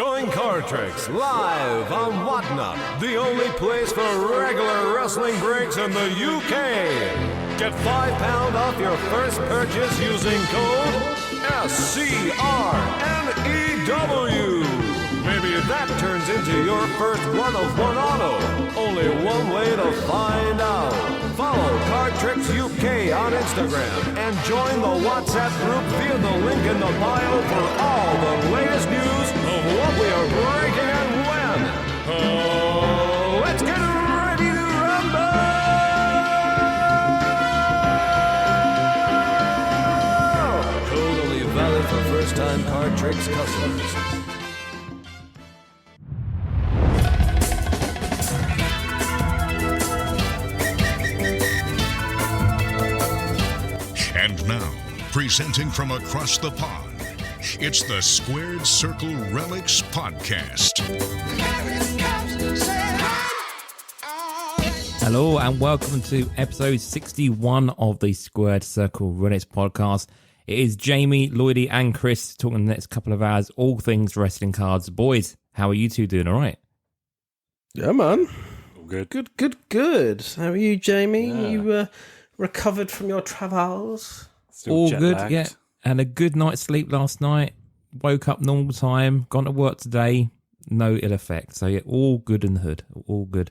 Join Card Tricks live on Whatnot, the only place for regular wrestling breaks in the UK. Get £5 off your first purchase using code SCRNEW. Maybe that turns into your first run of one auto. Only one way to find out. Follow Card Tricks UK on Instagram and join the WhatsApp group via the link in the bio for all the latest news of what we are breaking and when. Let's get ready to rumble! Code only valid for first-time Card Tricks customers. And now, presenting from across the pond, it's the Squared Circle Relics Podcast. Hello and welcome to episode 61 of the Squared Circle Relics Podcast. It is Jamie, Lloydy and Chris talking the next couple of hours, all things wrestling cards. Boys, how are you two doing? All right? Yeah, man. All good. Good. How are you, Jamie? Yeah. You recovered from your travels? Still all jet good, lagged. yeah. And a good night's sleep last night. Woke up normal time, gone to work today. No ill effect. So yeah, all good in the hood. All good.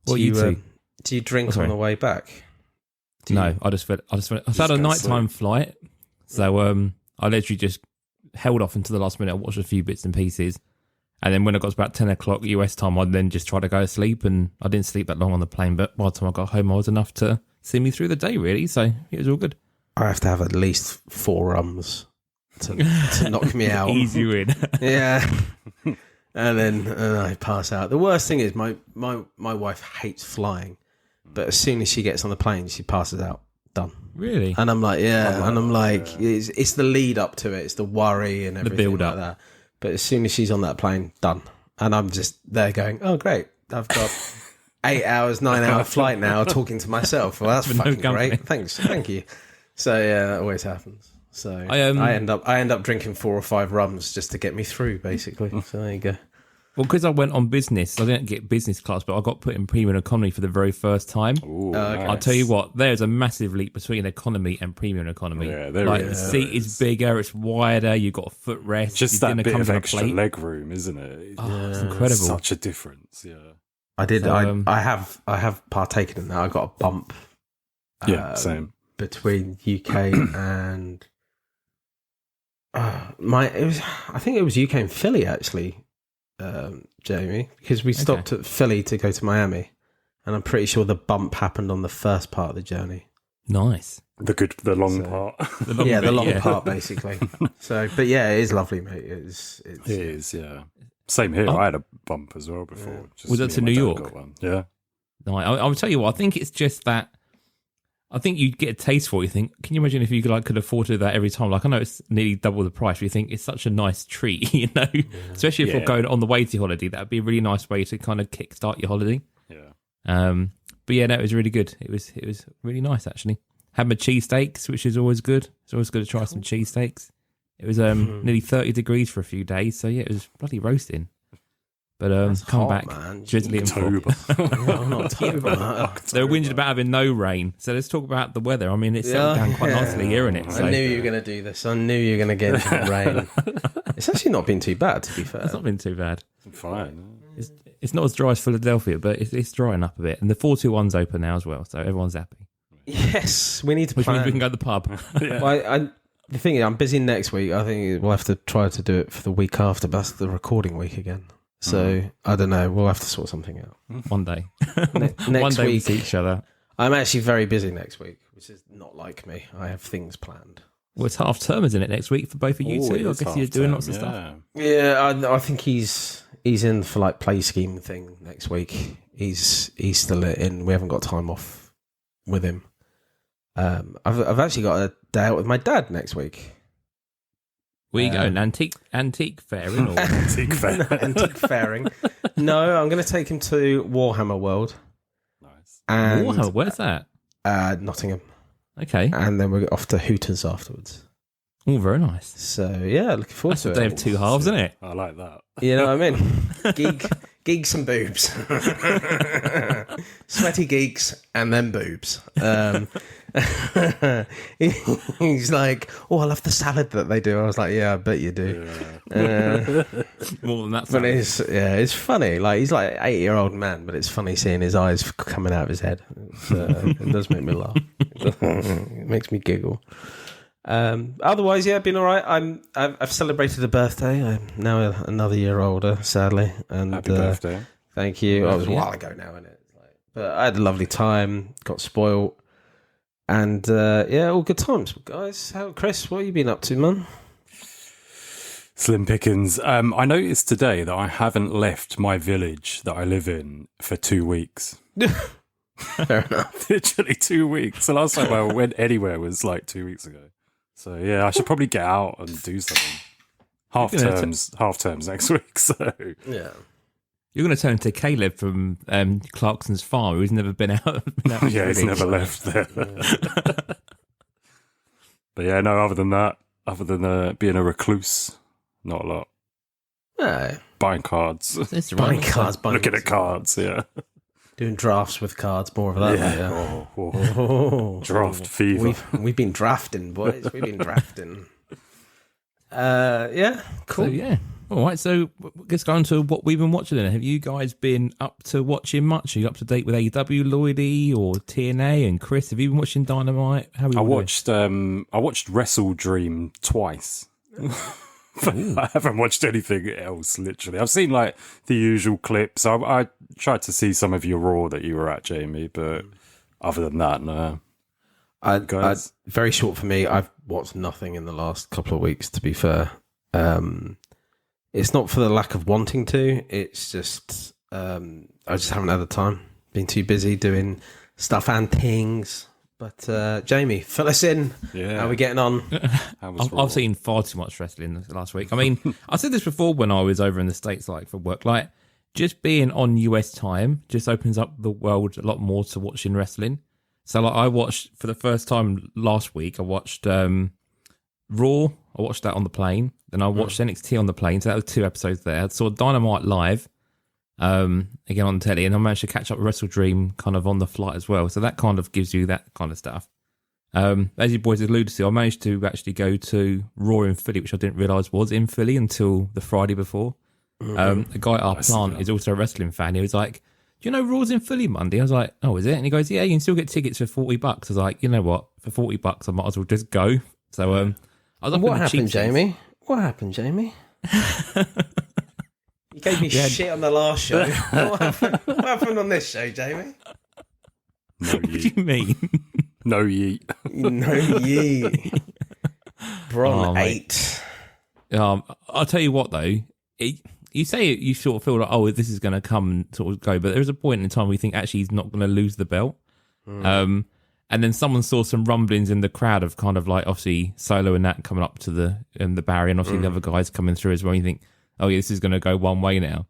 What Do you two? Do you drink on the way back? No, I just had a nighttime flight, so I literally just held off until the last minute. I watched a few bits and pieces, and then when it got to about 10 o'clock US time, I then just tried to go to sleep, and I didn't sleep that long on the plane. But by the time I got home, I was enough to see me through the day, really. So it was all good. I have to have at least 4 rums to knock me out. Ease you in. Yeah. And then I pass out. The worst thing is my wife hates flying, but as soon as she gets on the plane, she passes out. Done. Really? And I'm like, yeah. And I'm like, it's the lead up to it. It's the worry and everything build up. like that. But as soon as she's on that plane, done. And I'm just there going, oh, great. I've got 8 hours, 9-hour flight now talking to myself. Well, that's With no fucking company. great. Thank you. So yeah, that always happens. So I end up drinking 4 or 5 rums just to get me through, basically. So there you go. Well, because I went on business, I didn't get business class, but I got put in premium economy for the very first time. Ooh, okay. I'll tell you what, there's a massive leap between economy and premium economy. Yeah, there like, is. the seat is bigger, it's wider, you've got a footrest. Just your that dinner bit comes of on a extra plate. leg room, isn't it? Oh, it's incredible. Such a difference, yeah. I did. So, I have partaken in that. I got a bump. Yeah, same. Between UK and I think it was UK and Philly actually, Jamie, because we stopped at Philly to go to Miami, and I'm pretty sure the bump happened on the first part of the journey. Nice. The long part. The long The bit, long yeah. part basically. So, but yeah, it is lovely, mate. It is, yeah. Same here. I had a bump as well before. Just Was that me to and my New dad York? got one. Yeah. No, I'll tell you what, I think it's just that, I think you get a taste for it. You think, can you imagine if you could afford to do that every time? Like, I know it's nearly double the price, but you think it's such a nice treat, you know? Yeah. Especially if you're going on the way to your holiday, that would be a really nice way to kind of kickstart your holiday. Yeah. But yeah, no, it was really good. It was really nice, actually. Had my cheesesteaks, which is always good. It's always good to try some cheesesteaks. It was nearly 30 degrees for a few days, so yeah, it was bloody roasting. But come hot, back, man. drizzly and October. October. They were whinging about having no rain, so let's talk about the weather. I mean, it's settled down quite nicely here, isn't it? So, I knew you were going to do this. I knew you were going to get into the rain. It's actually not been too bad, to be fair. it's not been too bad. Fine. It's not as dry as Philadelphia, but it's drying up a bit. And the 421's open now as well, so everyone's happy. Yes, we need to Which plan. means we can go to the pub. Well, the thing is, I'm busy next week. I think we'll have to try to do it for the week after, but that's the recording week again. So, I don't know. We'll have to sort something out. One day. Next One day we week, see each other. I'm actually very busy next week, which is not like me. I have things planned. Well, it's half term, isn't it, next week for both of you two? I guess you're doing lots of stuff. Yeah, I think he's in for like play scheme thing next week. He's still in. We haven't got time off with him. I've actually got a day out with my dad next week. Where you going? Antique fairing? Or? Antique fair. Antique fairing. No, I'm going to take him to Warhammer World. Nice. And Wow, where's that? Nottingham. Okay. And then we're off to Hooters afterwards. Oh, very nice. So yeah, looking forward That's to a it. day of two halves, isn't it? I like that. You know what I mean? Geeks and boobs. Sweaty geeks and then boobs. He's like, I love the salad that they do. I was like, yeah, I bet you do. Yeah. More than that. But it's funny. Like, he's like an 8-year-old man, but it's funny seeing his eyes coming out of his head. It does make me laugh. It makes me giggle. Otherwise, yeah, been all right. I've celebrated a birthday. I'm now another year older, sadly. And Happy birthday. thank you. It was a while ago now, isn't it? But I had a lovely time. Got spoiled, and all good times, guys. Chris, what have you been up to, man? Slim pickings. I noticed today that I haven't left my village that I live in for 2 weeks. Fair enough. Literally 2 weeks. The last time I went anywhere was like 2 weeks ago. So yeah, I should probably get out and do something. Half terms next week. So Yeah. You're going to turn into Caleb from Clarkson's farm, who's never been out. yeah, he's never left there. But yeah, no. Other than being a recluse, not a lot. Yeah. Buying cards, It's Buying right. cards, looking at cards. Yeah, doing drafts with cards, more of that. Yeah. Oh. Draft fever. We've been drafting, boys. We've been drafting. Yeah, cool. So, yeah. All right, so let's go on to what we've been watching then. Have you guys been up to watching much? Are you up to date with AEW, Lloydy, or TNA? And Chris, have you been watching Dynamite? How are you I watched Wrestle Dream twice. But I haven't watched anything else, literally. I've seen like the usual clips. I tried to see some of your Raw that you were at, Jamie, but other than that, no. Very short for me. I've watched nothing in the last couple of weeks, to be fair. It's not for the lack of wanting to. It's just I just haven't had the time. Been too busy doing stuff and things. But Jamie, fill us in. Yeah. How are we getting on? I've seen far too much wrestling this last week. I mean, I said this before when I was over in the States, like for work. Like, just being on US time just opens up the world a lot more to watching wrestling. So, like, I watched for the first time last week. I watched Raw. I watched that on the plane. Then I watched NXT on the plane. So that was 2 episodes there. I saw Dynamite live. Again on telly, and I managed to catch up with Wrestle Dream kind of on the flight as well. So that kind of gives you that kind of stuff. As you boys alluded to, I managed to actually go to Raw in Philly, which I didn't realise was in Philly until the Friday before. A guy at our plant is also a wrestling fan. He was like, "Do you know Raw's in Philly Monday?" I was like, "Oh, is it?" And he goes, "Yeah, you can still get tickets for $40." I was like, "You know what? For $40, I might as well just go." So I was up. What happened, Jamie? What happened, Jamie? You gave me shit on the last show. What happened on this show, Jamie? No What do yeet. you mean? No yeet. No, ye. Bron mate. 8. I'll tell you what though, you say it, you sort of feel like, oh, this is going to come and sort of go, but there's a point in time where you think actually he's not going to lose the belt. And then someone saw some rumblings in the crowd of kind of like obviously Solo and that coming up to the barrier, and obviously the other guys coming through as well. You think, oh yeah, this is going to go one way now.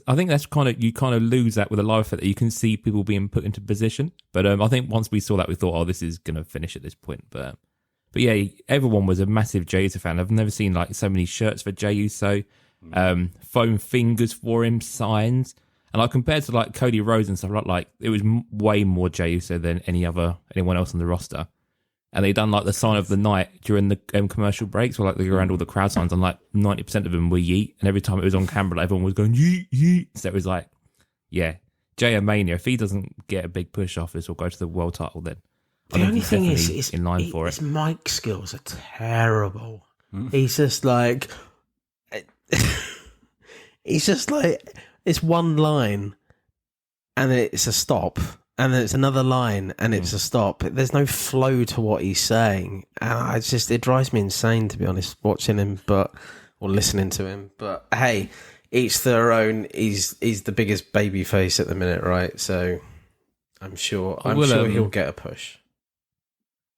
I think that's you kind of lose that with a live effect that you can see people being put into position. But I think once we saw that, we thought, oh, this is going to finish at this point. But yeah, everyone was a massive Jey Uso fan. I've never seen like so many shirts for Jey Uso, foam fingers for him, signs. And like compared to like Cody Rhodes and stuff, like it was way more Jey Uso than anyone else on the roster. And they done like the sign of the night during the commercial breaks, where like they go around all the crowd signs, and like 90% of them were yeet. And every time it was on camera, like, everyone was going yeet, yeet. So it was like, yeah, Jey Mania. If he doesn't get a big push off this or go to the world title, then The only thing is in line for his it. mic skills are terrible. He's just like, it's one line, and then it's a stop. And then it's another line, and it's a stop. There's no flow to what he's saying, and it drives me insane, to be honest, watching him, or listening to him. But hey, each their own. He's the biggest baby face at the minute, right? So I'm sure he'll get a push.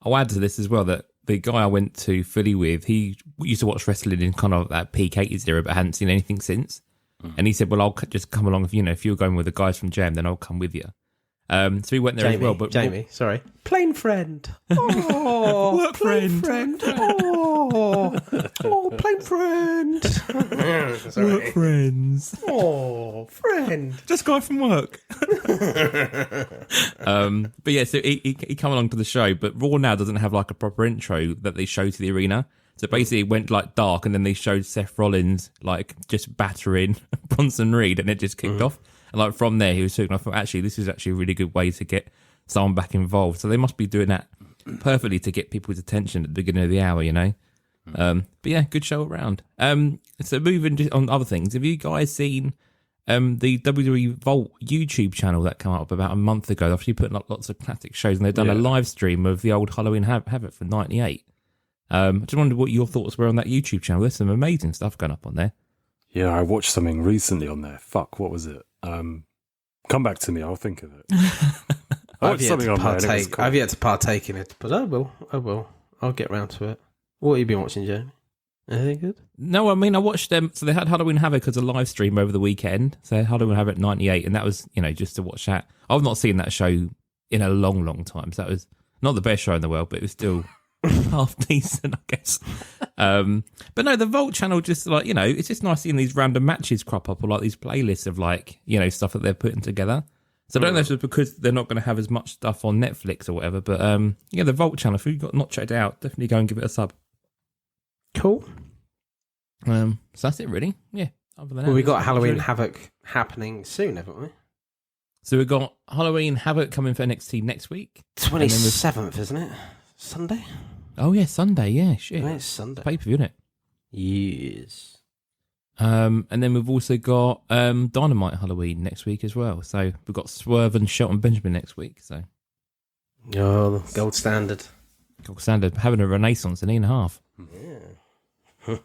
I'll add to this as well that the guy I went to Philly with, he used to watch wrestling in kind of that peak 80s era, but hadn't seen anything since. And he said, "Well, I'll just come along if you're going with the guys from Jam, then I'll come with you." So we went there as well. But Jamie, sorry. Plain friend. Oh, work plain friend. Oh, plain friend. Sorry. Work friends. Oh, friend. Just guy from work. But yeah, so he come along to the show, but Raw now doesn't have like a proper intro that they show to the arena. So basically it went like dark and then they showed Seth Rollins like just battering Bronson Reed and it just kicked off. And like from there he was talking, I thought actually this is actually a really good way to get someone back involved. So they must be doing that perfectly to get people's attention at the beginning of the hour, you know. But yeah, good show around. So moving on other things, have you guys seen the WWE Vault YouTube channel that came up about a month ago? They've actually putting up lots of classic shows and they've done a live stream of the old Halloween Havoc for 98. I just wondered what your thoughts were on that YouTube channel. There's some amazing stuff going up on there. Yeah, I watched something recently on there. Fuck, what was it? Come back to me, I'll think of it. I've yet to partake in it, but I will. I'll get round to it. What have you been watching, Jamie? Anything good? No, I mean, I watched them. So they had Halloween Havoc as a live stream over the weekend. So Halloween Havoc 98, and that was, you know, just to watch that. I've not seen that show in a long, long time. So that was not the best show in the world, but it was still half decent, I guess. But no, the Vault channel just like, you know, it's just nice seeing these random matches crop up or like these playlists of like, you know, stuff that they're putting together. So I don't know if it's because they're not going to have as much stuff on Netflix or whatever, but yeah, the Vault channel, if you've not checked it out, definitely go and give it a sub. Cool. So that's it, really. Yeah. Other than that, well, we got Halloween Havoc happening soon, haven't we? So we've got Halloween Havoc coming for NXT next week. 27th, isn't it? Sunday? Oh, yeah, Sunday, yeah, shit. No, it's Sunday. Pay-per-view, isn't it? Yes. And then we've also got Dynamite Halloween next week as well. So we've got Swerve and Shelton Benjamin next week. So oh, the gold standard. Gold standard, having a renaissance in 1.5. Yeah.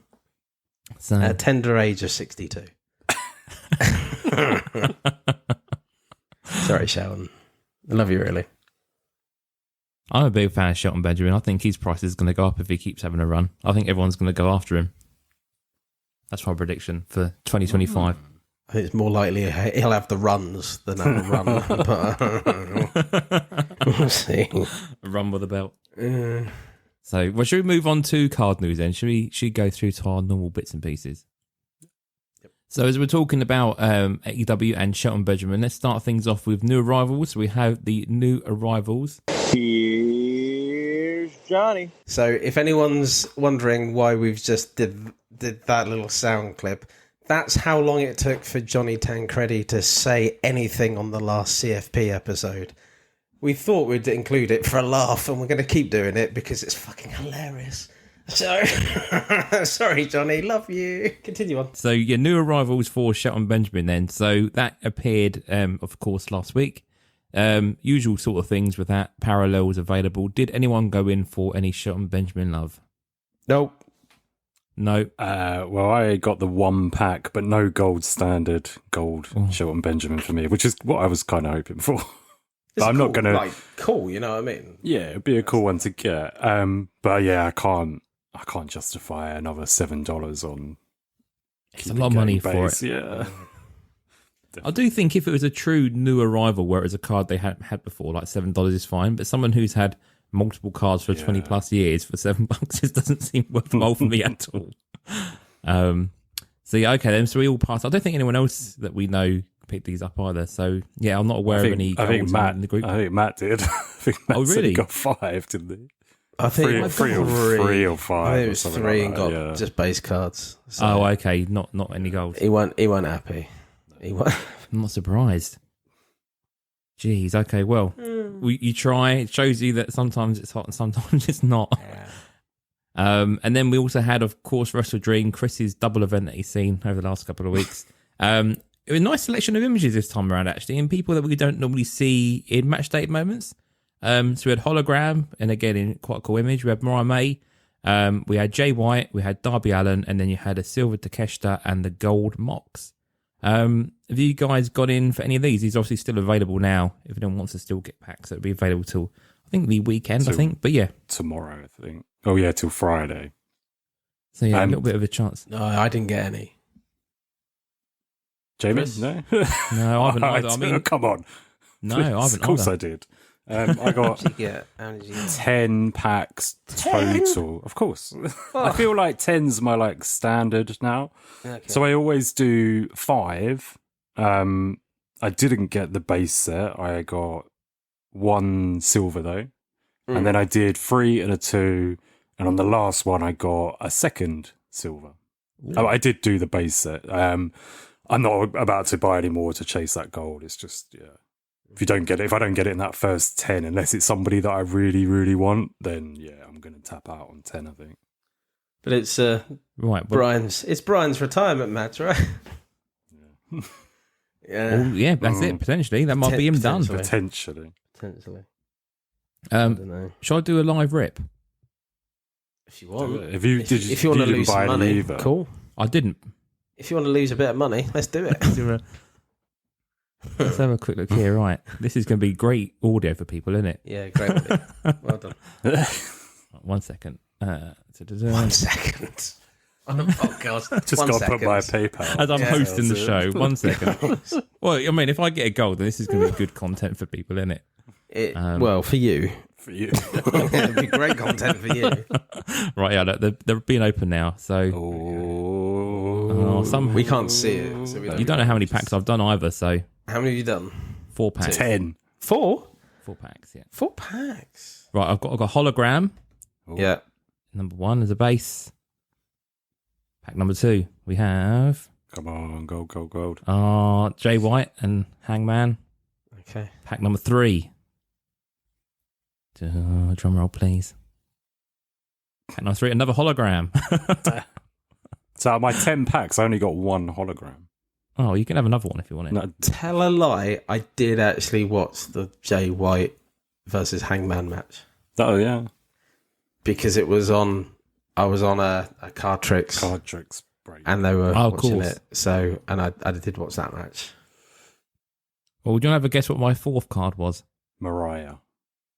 So At a tender age of 62. Sorry, Shelton. I love you, really. I'm a big fan of Shelton Benjamin. I think his price is going to go up if he keeps having a run. I think everyone's going to go after him. That's my prediction for 2025. I think it's more likely he'll have the runs than have a run. But we'll see. A run with a belt. So, well, should we move on to card news then? Should we go through to our normal bits and pieces? Yep. So, as we're talking about AEW and Shelton Benjamin, let's start things off with new arrivals. We have the new arrivals. Here's Johnny. So, if anyone's wondering why we've just did that little sound clip, that's how long it took for Johnny Tancredi to say anything on the last CFP episode. We thought we'd include it for a laugh, and we're going to keep doing it because it's fucking hilarious. So, sorry, Johnny, love you. Continue on. So, yeah, new arrivals for Shelton Benjamin then. So, that appeared, of course, last week. Usual sort of things with that. Parallels available. Did anyone go in for any Shelton Benjamin love? Nope. No. Well, I got the 1-pack, but no gold standard Shelton Benjamin for me, which is what I was kind of hoping for. But I'm not going to... Like, cool, you know what I mean? Yeah, it'd be a cool one to get. But yeah, I can't justify another $7 on... It's a lot of money for it. Yeah. I do think if it was a true new arrival where it was a card they hadn't had before, like $7 is fine. But someone who's had multiple cards for 20 plus years for $7 just doesn't seem worthwhile for me at all. So yeah, okay then. So we all passed. I don't think anyone else that we know picked these up either. So yeah, I'm not aware of any. I think Matt in the group. I think Matt did. I think Matt said he got 5, didn't he? I think three or 5. I think it was 3 and got just base cards. So oh, okay, not any gold. He weren't happy. I'm not surprised. Jeez. Okay. Well, you try. It shows you that sometimes it's hot and sometimes it's not. Yeah. And then we also had, of course, Wrestle Dream, Chris's double event that he's seen over the last couple of weeks. It was a nice selection of images this time around, actually, and people that we don't normally see in match date moments. So we had Hologram, and again, in quite a cool image. We had Mariah May, we had Jay White, we had Darby Allin, and then you had a silver Takeshita and the gold Mox. Have you guys got in for any of these? These are obviously still available now. If anyone wants to still get packs, it'll be available till, I think, the weekend, But yeah. Tomorrow, I think. Oh, yeah, till Friday. So yeah, a little bit of a chance. No, I didn't get any. Jamie? No? No, I haven't either. I mean, come on. No, I haven't. Of course either. I did. I got How did you get? 10 packs total. Of course. I feel like 10's my like standard now. Okay. So I always do 5. I didn't get the base set. I got 1 silver though. And then I did 3 and a 2. And on the last one, I got a second silver. Oh, I did do the base set. I'm not about to buy any more to chase that gold. It's just, yeah. If I don't get it in that first 10, unless it's somebody that I really, really want, then yeah, I'm going to tap out on 10, I think. But it's Right. Well, Brian's retirement match, right? Yeah. well, yeah, that's it. Potentially, that might be him done. Potentially. Potentially. I don't know. Shall I do a live rip? If you want. If you want to didn't lose buy some any money, either. cool. I didn't. If you want to lose a bit of money, let's do it. Let's have a quick look here. Right, this is going to be great audio for people, isn't it? Yeah, great. Well done. 1 second. 1 second. On the podcast. Just got to put my PayPal. As I'm hosting the that's show, 1 second. Well, I mean, if I get a gold, then this is going to be good content for people, isn't it? Well, for you. For you. It'd be great content for you. Right, yeah, they're being open now, so some We can't see it. So you don't know how many packs I've done either. So How many have you done? 4 packs. 10. 4? 4 packs, yeah. 4 packs. Right, I've got hologram. Yeah. Number 1 as a base. Pack number 2, we have Come on, gold. Jay White and Hangman. Okay. Pack number 3. Drum roll, please. Pack number 3, another hologram. So out of my 10 packs, I only got 1 hologram. Oh, you can have another one if you want it. No, Tell a lie. I did actually watch the Jay White versus Hangman match oh, yeah. because it was on. I was on a card tricks, break. and they were Oh, of watching course. it. So, and I did watch that match. Well, do you want to have a guess what my 4th card was? Mariah.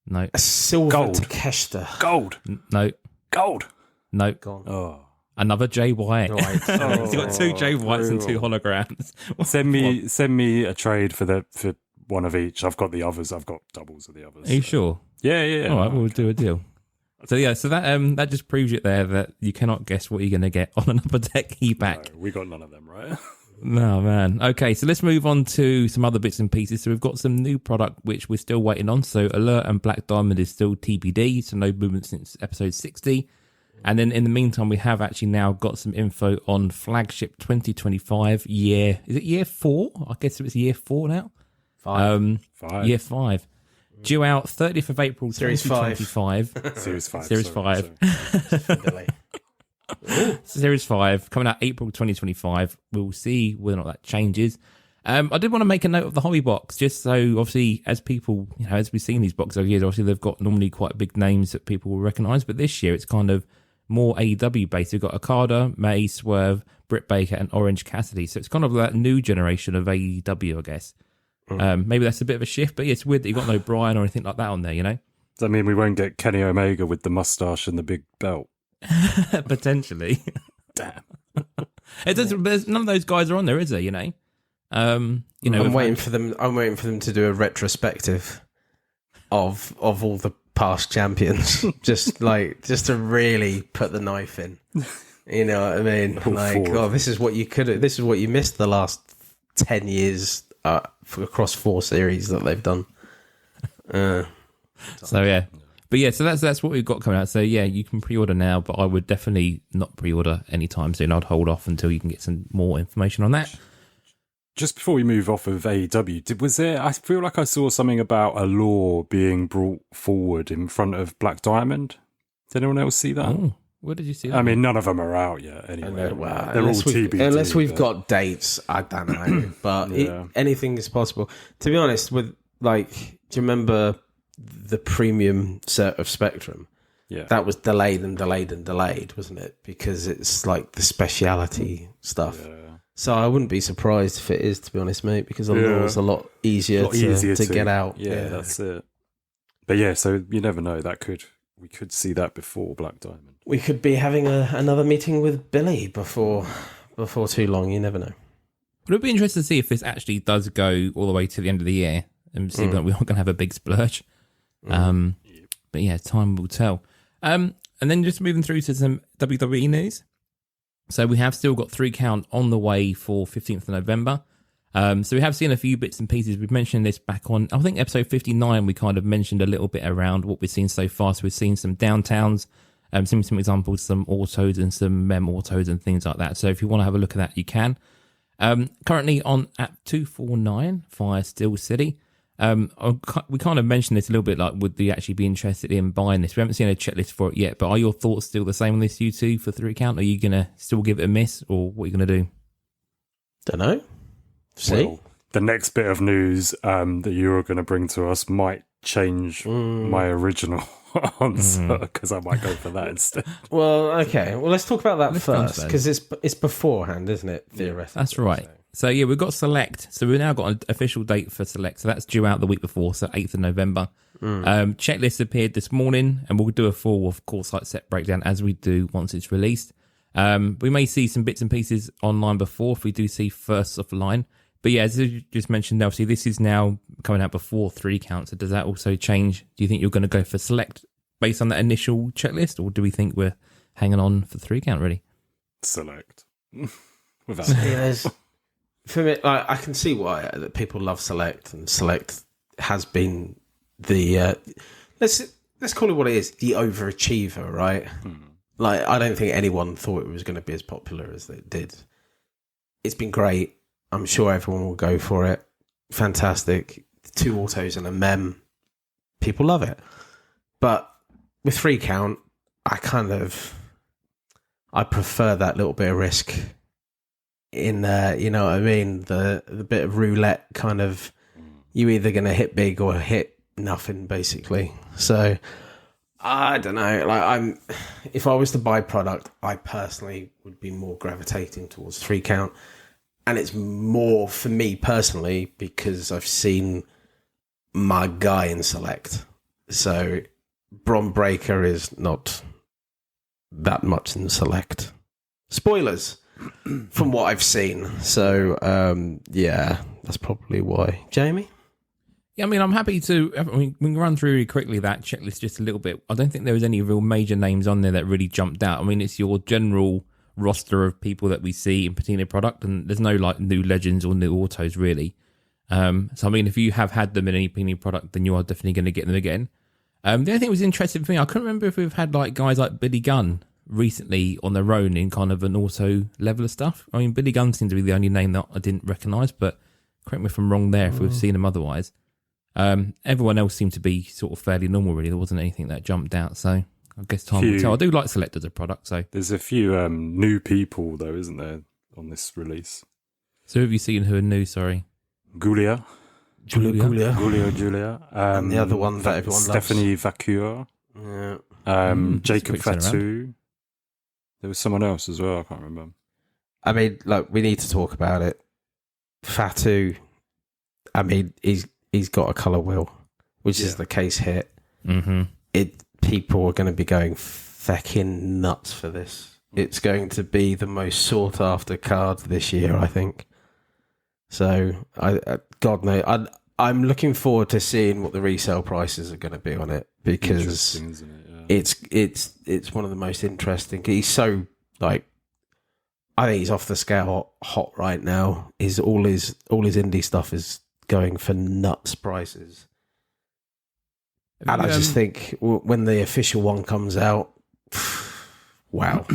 No. A silver Gold. Takeshita. Gold. No. Gold. No. Gone. Oh. Another Jay White. Right. He's got 2 Jay Whites and 2 brutal. holograms. Send me a trade for one of each. I've got the others. I've got doubles of the others. Are you sure? Yeah. All right, we'll do a deal. So yeah, so that just proves it there that you cannot guess what you're going to get on another deck e-pack. No, we got none of them, right? No, man. Okay, so let's move on to some other bits and pieces. So we've got some new product which we're still waiting on. So Alert and Black Diamond is still TBD, so no movement since episode 60. And then in the meantime, we have actually now got some info on Flagship 2025 year. Is it year 4? I guess it was year 4 now. 5. 5. Year 5. Due out 30th of April Series 2025. Series 5. Series sorry, 5. sorry. Delay. Series 5 coming out April 2025. We'll see whether or not that changes. I did want to make a note of the hobby box, just so obviously as people, as we've seen these boxes over years, obviously they've got normally quite big names that people will recognise, but this year it's kind of more AEW based. We've got Okada, May, Swerve, Britt Baker, and Orange Cassidy. So it's kind of that new generation of AEW, I guess. Maybe that's a bit of a shift, but yeah, it's weird that you've got no Brian or anything like that on there, Does that mean we won't get Kenny Omega with the moustache and the big belt? Potentially. Damn. There's none of those guys are on there, is there? I'm waiting for them. I'm waiting for them to do a retrospective of all the past champions, just to really put the knife in. You know what I mean? This is what you could. This is what you missed the last 10 years across 4 series that they've done. So yeah. But yeah, so that's what we've got coming out. So yeah, you can pre-order now, but I would definitely not pre-order anytime soon. I'd hold off until you can get some more information on that. Just before we move off of AEW, I feel like I saw something about a law being brought forward in front of Black Diamond. Did anyone else see that? Oh, where did you see that? I mean, none of them are out yet anyway. Well, they're all TBD. Unless we've got dates, I don't know. But anything is possible. To be honest, do you remember the premium set of Spectrum? Yeah. That was delayed, wasn't it? Because it's like the speciality stuff. Yeah. So I wouldn't be surprised if it is, to be honest, mate, because the law's a lot easier to get out. Yeah, that's it. But yeah, so you never know. We could see that before Black Diamond. We could be having another meeting with Billy before too long. You never know. But it'd be interesting to see if this actually does go all the way to the end of the year. and see that we're not going to have a big splurge. But yeah, time will tell. And then just moving through to some WWE news. So we have still got 3 Count on the way for 15th of November. So we have seen a few bits and pieces. We've mentioned this back on, I think, episode 59. We kind of mentioned a little bit around what we've seen so far. So we've seen some downtowns, some examples, some autos and some mem autos and things like that. So if you want to have a look at that, you can. Currently on at 249 Fire Steel City. We kind of mentioned this a little bit, like, would you actually be interested in buying this? We haven't seen a checklist for it yet, but are your thoughts still the same on this, you two, for 3 Count? Are you going to still give it a miss, or what are you going to do? Don't know. See? Well, the next bit of news that you were going to bring to us might change my original answer, because I might go for that instead. Well, okay. Well, let's talk about that first, because it's beforehand, isn't it, theoretically? That's right. So yeah, we've got Select. So we've now got an official date for Select. So that's due out the week before, so 8th of November. Checklist appeared this morning, and we'll do a full, of course, like set breakdown as we do once it's released. We may see some bits and pieces online before, if we do see first offline. But yeah, as you just mentioned, obviously this is now coming out before 3 Count. So does that also change? Do you think you're going to go for Select based on that initial checklist, or do we think we're hanging on for 3 Count really? Select. Without for me, I can see why that people love Select, and Select has been the let's call it what it is, the overachiever, right? Like, I don't think anyone thought it was going to be as popular as it did. It's been great. I'm sure everyone will go for it. Fantastic. 2 autos and a mem. People love it. But with 3 Count, I prefer that little bit of risk in, you know what I mean? The bit of roulette kind of, you either going to hit big or hit nothing, basically. So, I don't know. Like, if I was to buy product, I personally would be more gravitating towards 3 Count. And it's more for me personally because I've seen my guy in Select. So Bron Breakker is not that much in Select. Spoilers from what I've seen. So, yeah, that's probably why. Jamie? Yeah, I mean, I'm happy to. We can run through really quickly that checklist just a little bit. I don't think there was any real major names on there that really jumped out. I mean, it's your general roster of people that we see in Patina product, and there's no like new legends or new autos really. So I mean, if you have had them in any Patina product, then you are definitely going to get them again. The only thing that was interesting for me, I couldn't remember if we've had like guys like Billy Gunn recently on their own in kind of an auto level of stuff. I mean, Billy Gunn seemed to be the only name that I didn't recognise, but correct me if I'm wrong there if we've seen him otherwise. Everyone else seemed to be sort of fairly normal really. There wasn't anything that jumped out, so I guess time will tell. I do like Select as a product, so there's a few new people though, isn't there, on this release? So have you seen who are new? Sorry, Julia. And the other one that everyone Stephanie Vacuer. Yeah. Jacob Fatu. There was someone else as well. I can't remember. I mean, look, we need to talk about it. Fatu. I mean, he's got a colour wheel, which is the case hit. People are going to be going fecking nuts for this. It's going to be the most sought after card this year, I think. So, God knows, I'm looking forward to seeing what the resale prices are going to be on it, because isn't it? it's one of the most interesting. He's so, like, I think he's off the scale hot right now. All his indie stuff is going for nuts prices. And I just think when the official one comes out, wow.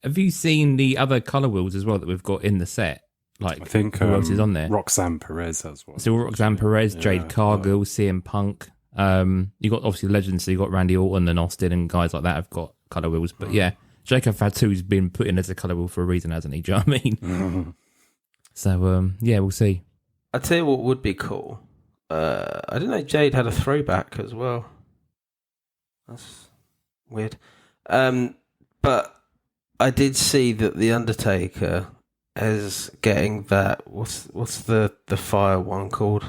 Have you seen the other colour wheels as well that we've got in the set? Like, I think who else is on there? Roxanne Perez has one. So Roxanne Perez, Jade Cargill, CM Punk. You got obviously legends. So you got Randy Orton and Austin and guys like that have got colour wheels. But yeah, Jacob Fatu's been put in as a colour wheel for a reason, hasn't he? Do you know what I mean? So yeah, we'll see. I'd tell you what would be cool. I didn't know Jade had a throwback as well. That's weird. But I did see that the Undertaker is getting that. What's the fire one called?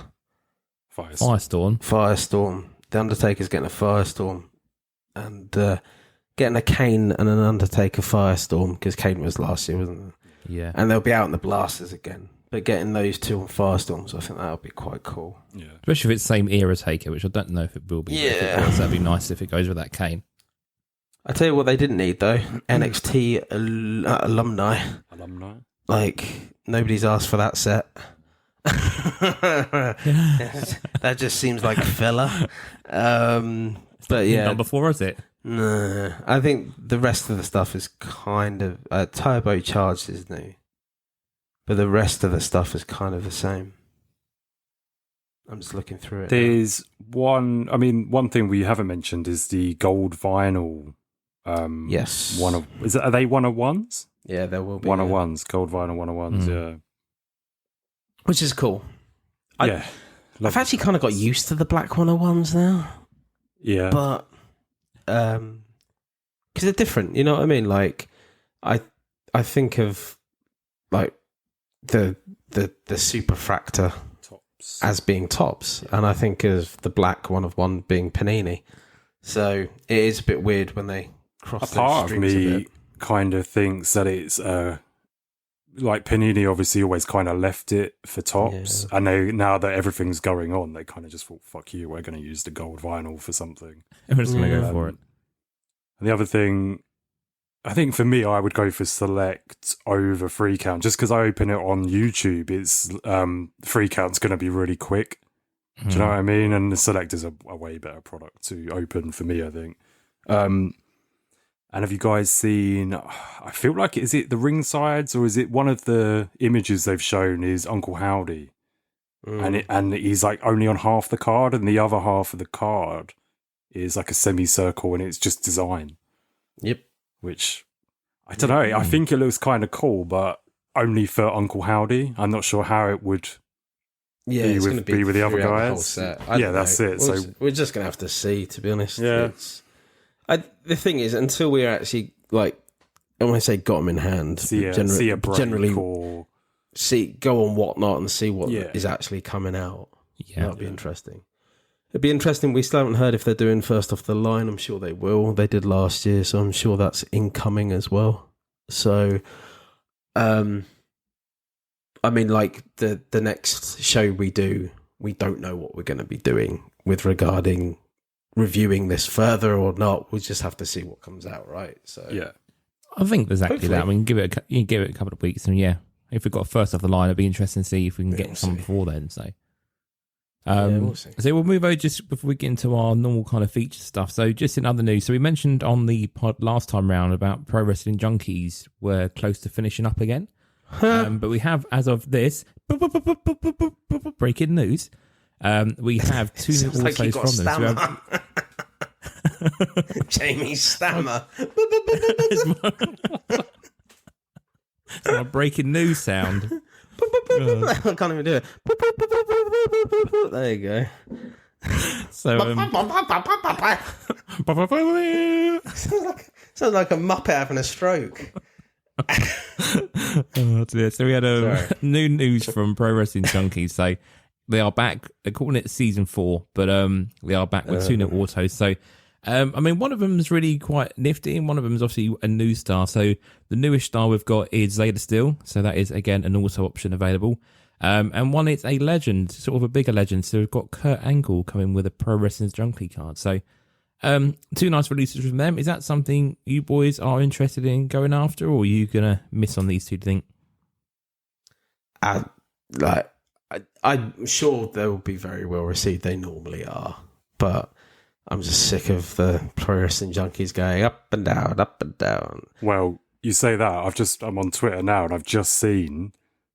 Firestorm. Firestorm. The Undertaker's getting a Firestorm, and getting a Kane and an Undertaker Firestorm, because Kane was last year, wasn't it? Yeah. And they'll be out in the blasters again. But getting those two on Firestorms, I think that would be quite cool. Yeah. Especially if it's same era taker, which I don't know if it will be. Yeah. If it was, that'd be nice if it goes with that cane. I tell you what they didn't need, though. NXT alumni. Alumni? Like, nobody's asked for that set. That just seems like filler. But yeah. Number 4, is it? No. I think the rest of the stuff is kind of... Turbocharged is new. But the rest of the stuff is kind of the same. I'm just looking through it. There's one thing we haven't mentioned is the gold vinyl. Yes. Are they 101s? Yeah, there will be. 101s, gold vinyl 101s, yeah. Which is cool. Yeah. I've actually kind of got used to the black 101s now. Yeah. But, because they're different, you know what I mean? Like, I think of, like, the Superfractor Tops. as being tops, and I think of the black 101 being Panini. So it is a bit weird when they cross. A part those of streams a me bit. kind of thinks that it's like Panini obviously always kind of left it for tops, and now that everything's going on, they kind of just thought, "Fuck you, we're going to use the gold vinyl for something." I'm just going to go for it. And the other thing, I think for me, I would go for select over free count, just because I open it on YouTube. It's free count's going to be really quick. Do you know what I mean? And the select is a way better product to open for me, I think. And have you guys seen, I feel like, is it the ringsides, or is it one of the images they've shown is Uncle Howdy? And he's like only on half the card, and the other half of the card is like a semicircle, and it's just design. Yep. Which, I don't know, I think it looks kind of cool, but only for Uncle Howdy. I'm not sure how it would be with the other guys. That's it. So we're just going to have to see, to be honest. Yeah. The thing is, until we're actually, like, I want to say got them in hand, see a break generally or... go on Whatnot and see what is actually coming out. Yeah. That'd be interesting. It'd be interesting. We still haven't heard if they're doing first off the line. I'm sure they will. They did last year, so I'm sure that's incoming as well. So, I mean, like the next show we do, we don't know what we're going to be doing with regarding reviewing this further or not. We'll just have to see what comes out, right? So, Yeah. I think exactly Hopefully. that. I mean, you can give it a couple of weeks, and if we've got first off the line, it'd be interesting to see if we can get some before then. So, we'll see. So we'll move over just before we get into our normal kind of feature stuff. So just in other news, so we mentioned on the pod last time round about Pro Wrestling Junkies were close to finishing up again. But we have, as of this, breaking news, we have 2 new Sounds like you autos got from them. So stammer. Jamie's stammer. it's my breaking news sound. I can't even do it. There you go. So Sounds like a Muppet having a stroke. oh dear. So we had new news from Pro Wrestling Junkies. So they are back. They're calling it season 4, but they are back with 2 new autos. So I mean, one of them is really quite nifty, and one of them is obviously a new star. So the newest star we've got is Zeta Steel. So that is again an auto option available. And one is a legend, sort of a bigger legend. So we've got Kurt Angle coming with a Pro Wrestling Junkie card. So 2 nice releases from them. Is that something you boys are interested in going after, or are you gonna miss on these 2? Do you think? I'm sure they will be very well received. They normally are, but I'm just sick of the Pro Wrestling Junkies going up and down, up and down. Well, you say that. I'm on Twitter now, and I've just seen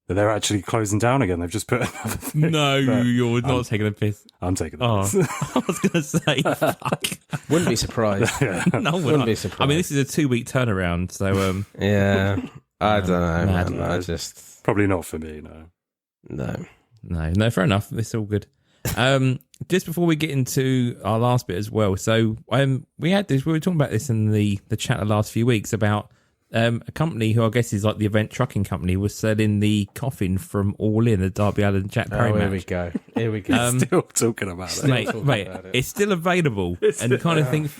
that they're actually closing down again. They've just put another thing. No, you're not taking a piss. I'm taking the piss. I was going to say, fuck. Wouldn't be surprised. No, Wouldn't be surprised. I mean, this is a 2-week turnaround, so yeah, I don't know, mad, man. I just Probably not for me, no. no, fair enough. It's all good. Just before we get into our last bit as well, so we had this. We were talking about this in the chat the last few weeks about a company who I guess is like the event trucking company was selling the coffin from All In, the Darby Allin Jack Perry match. Here we go. Still talking about it. Mate, it's still available, and you kind of think.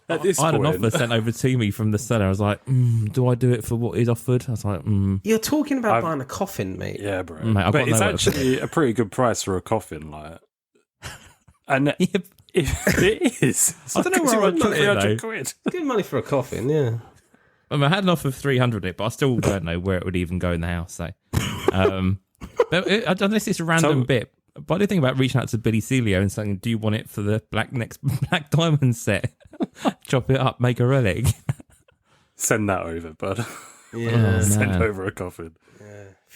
At this I had point, an offer sent over to me from the seller. I was like, do I do it for what he's offered? I was like, You're talking about buying a coffin, mate. yeah, bro. Mate, I've but got it's no actually a pretty good price for a coffin, like. And it is. It's I don't know where I would put it, 300 though. quid. Good money for a coffin, yeah. I mean, I had an offer of 300 it, but I still don't know where it would even go in the house. So, but unless it's a random bit. But I did think about reaching out to Billy Celio and saying, "Do you want it for the next Black Diamond set? Chop it up, make a relic." Send that over, bud. Yeah. Send man. over a coffin.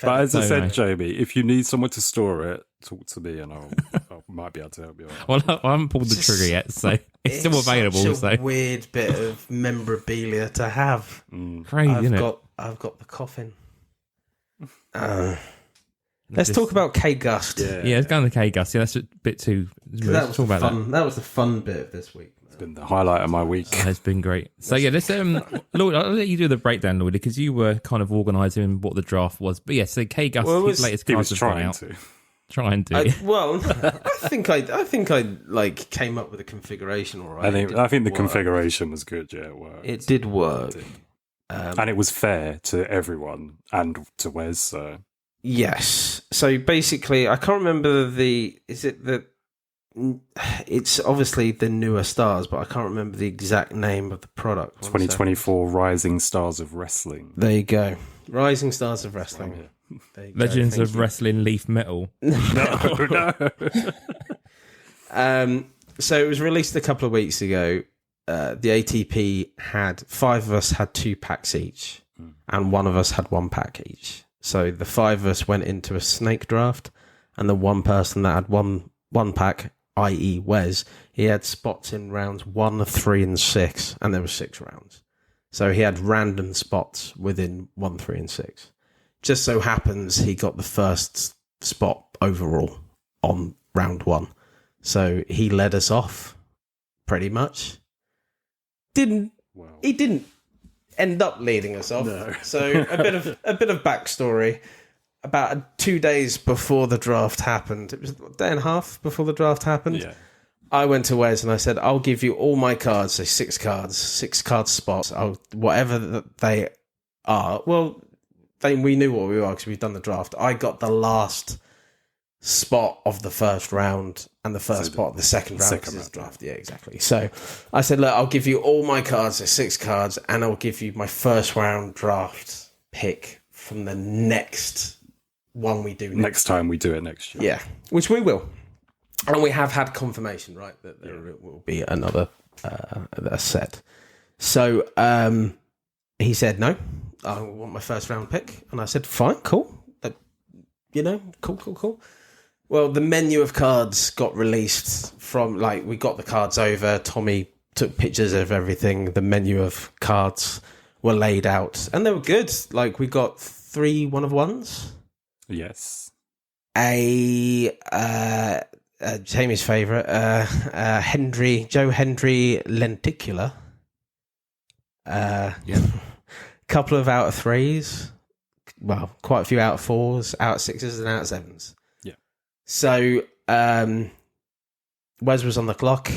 But as I said, Jamie, if you need someone to store it, talk to me and I might be able to help you out. Well, I haven't pulled the trigger yet, so it's still available. Such a So weird bit of memorabilia to have. crazy, isn't it? I've got the coffin. Let's talk about K Gust. Yeah. Yeah, it's going to K Gus. Yeah, that's a bit too. That was Talk about fun. That was the fun bit of this week. It's been the highlight of my week. that. It's been great. So yeah, let's Lloyd, I'll let you do the breakdown, Lloyd, because you were kind of organising what the draft was. But yeah, so K Gus, his latest He cards was have gone trying out. to. Trying to. I think I like came up with a configuration. All right. I think the configuration was good. Yeah, it worked. It did work. And it was fair to everyone and to Wes. So Yes. So basically, I can't remember it's obviously the newer stars, but I can't remember the exact name of the product. 2024 Rising Stars of Wrestling. There you go. Rising Stars of Wrestling. There you go. Legends Thank of you. Wrestling Leaf Metal. No. So it was released a couple of weeks ago. The ATP had 5 of us had 2 packs each, and 1 of us had 1 pack each. So the 5 of us went into a snake draft, and the one person that had one pack, i.e. Wes, he had spots in rounds 1, 3, and 6, and there were 6 rounds. So he had random spots within 1, 3, and 6. Just so happens he got the first spot overall on round 1. So he led us off, pretty much. He didn't end up leading us off. No. So a bit of backstory. About 2 days before the draft happened, it was a day and a half before the draft happened. Yeah. I went to Wes and I said, "I'll give you all my cards, so 6 card spots. Whatever that they are." Well, we knew what we were because we've done the draft. I got the last spot of the first round and the first spot of the second round. Second Round. draft. Yeah, exactly. So I said, "Look, I'll give you all my cards, so 6 cards, and I'll give you my first round draft pick from the next one we do Next time we do it next year. Yeah, which we will. And we have had confirmation, right, that there will be another set. So he said, "No, I want my first round pick." And I said, "Fine, cool. Cool. Well, the menu of cards got released from, we got the cards over. Tommy took pictures of everything. The menu of cards were laid out, and they were good. We got 3 1-of-1s. Yes. Jamie's favourite, Joe Hendry Lenticular. Couple of out of 3s. Well, quite a few out of 4s, out of 6s, and out of 7s. Yeah. So, Wes was on the clock,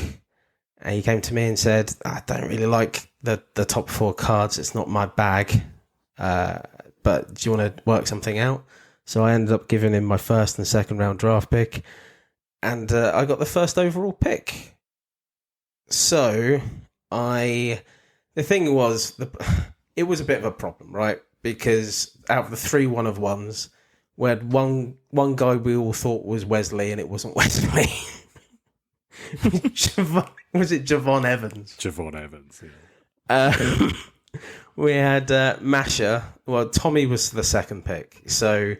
and he came to me and said, "I don't really like the top 4 cards. It's not my bag. But do you want to work something out?" So I ended up giving him my first and second round draft pick, and I got the first overall pick. So the thing was, it was a bit of a problem, right? Because out of the 3 1-of-1s, we had one guy we all thought was Wesley, and it wasn't Wesley. Was it Javon Evans? Javon Evans, yeah. We had Masha. Well, Tommy was the second pick. So,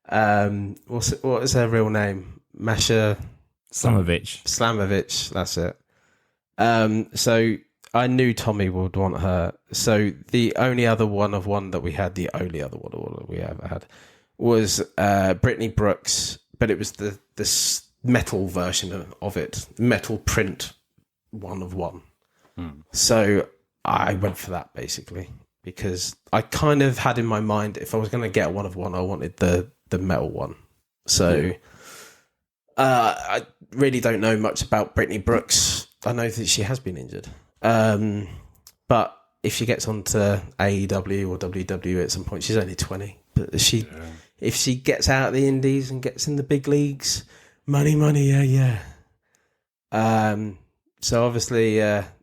what is her real name? Masha Slamovich. That's it. So I knew Tommy would want her. So the only other 1-of-1 that we had, the only other 1-of-1 that we ever had, was Brittany Brooks, but it was the metal version of it, metal print 1-of-1. So I went for that basically, because I kind of had in my mind, if I was going to get a 1-of-1, I wanted the metal one. So I really don't know much about Brittany Brooks. I know that she has been injured. But if she gets onto AEW or WWE at some point, she's only 20. But if she gets out of the indies and gets in the big leagues, money, yeah. So obviously,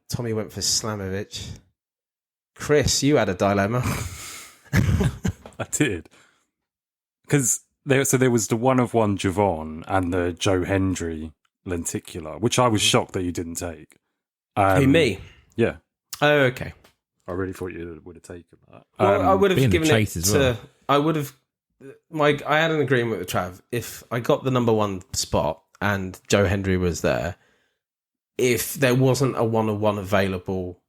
Tommy went for Slamovich. Chris, you had a dilemma. I did. Because there was the 1-of-1 Javon and the Joe Hendry lenticular, which I was shocked that you didn't take. Who, me? Yeah. Oh, okay. I really thought you would have taken that. Well, I would have being given the it chase as to. well. I would have. I had an agreement with Trav. If I got the number one spot and Joe Hendry was there, if there wasn't a 1-of-1 available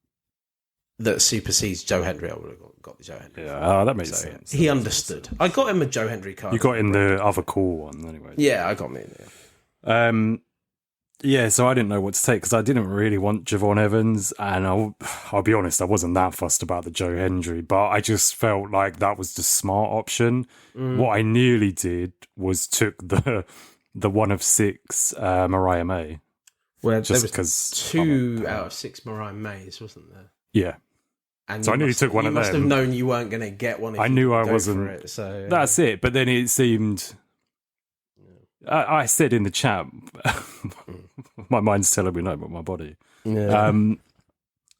that supersedes Joe Hendry, I would have got the Joe Hendry. Yeah, that makes sense. He understood. I got him a Joe Hendry card. You got in the other cool one anyway. Yeah, I got me in there. Yeah, so I didn't know what to take because I didn't really want Javon Evans, and I'll be honest, I wasn't that fussed about the Joe Hendry, but I just felt like that was the smart option. What I nearly did was took the 1-of-6 Mariah May. Well, Just there was 2 out of 6 Mariah Mays, wasn't there? Yeah. And So I nearly took one of them. You must have known you weren't going to get one. If I you knew didn't I go wasn't. For it, so That's it. But then it seemed. I said in the chat, my mind's telling me no, but my body. Yeah.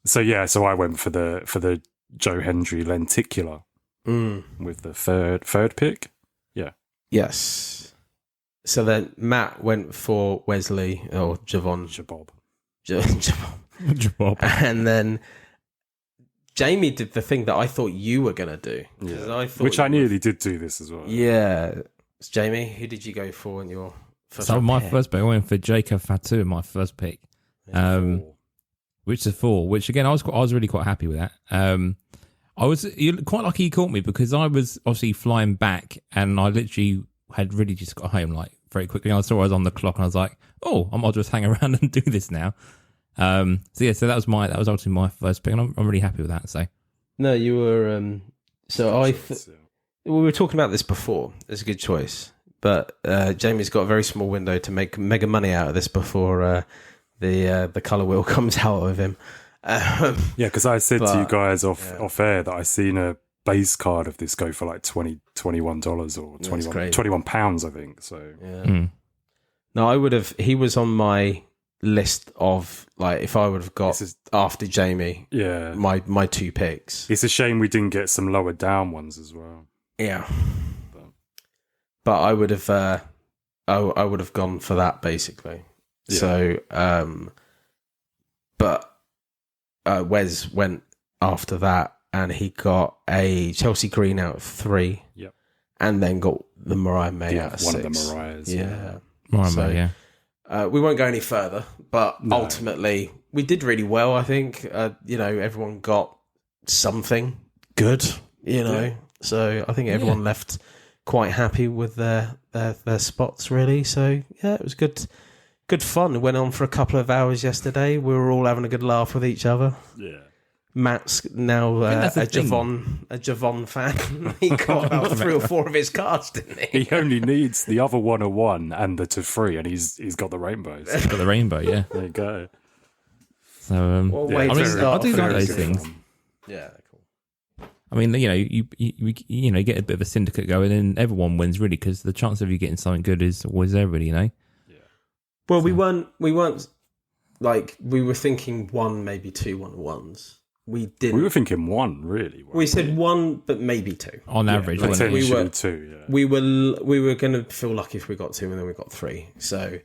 So I went for the Joe Hendry lenticular with the third pick. Yeah. Yes. So then Matt went for Wesley or Javon. Jabob. Jabob. And then Jamie did the thing that I thought you were going to do. Yeah. Which I nearly did do this as well. Yeah. Jamie, who did you go for in your first So my pick? first pick, I went for Jacob Fatu in my first pick, which is 4. Which again, I was really quite happy with that. You're quite lucky you caught me because I was obviously flying back, and I literally had really just got home like very quickly. I saw I was on the clock, and I was like, "Oh, I might just hang around and do this now." So that was obviously my first pick, and I'm really happy with that. So No, you were. We were talking about this before. It's a good choice, but Jamie's got a very small window to make mega money out of this before the colour wheel comes out of him. Yeah, because I said to you guys off air that I seen a base card of this go for like $21 or £21, I think. So yeah. No, I would have. He was on my list of like if I would have got after Jamie. Yeah, my 2 picks. It's a shame we didn't get some lower down ones as well. Yeah, but I would have. I would have gone for that basically. Yeah. So, but Wes went after that, and he got a Chelsea Green out of 3. Yep, and then got the Mariah May out of 6. One of the Mariahs. Yeah, Mariah May, yeah. We won't go any further, but ultimately we did really well. I think everyone got something good. So I think everyone left quite happy with their spots, really. So yeah, it was good fun. It went on for a couple of hours yesterday. We were all having a good laugh with each other. Yeah. Matt's now a Javon fan. He got about 3 or 4 of his cards, didn't he? He only needs the other 1-of-1 and the to 3, and he's got the rainbows. He's got the rainbow, yeah. There you go. So I do like those things. Yeah, cool. I mean, you get a bit of a syndicate going, and everyone wins really because the chance of you getting something good is always there, really. Yeah. Well, we weren't like we were thinking 1, maybe 2 1-of-1s. We didn't. We were thinking 1, really. We said 1, but maybe 2 on average. Like Wasn't it? we were 2. Yeah. We were going to feel lucky if we got 2, and then we got 3. So,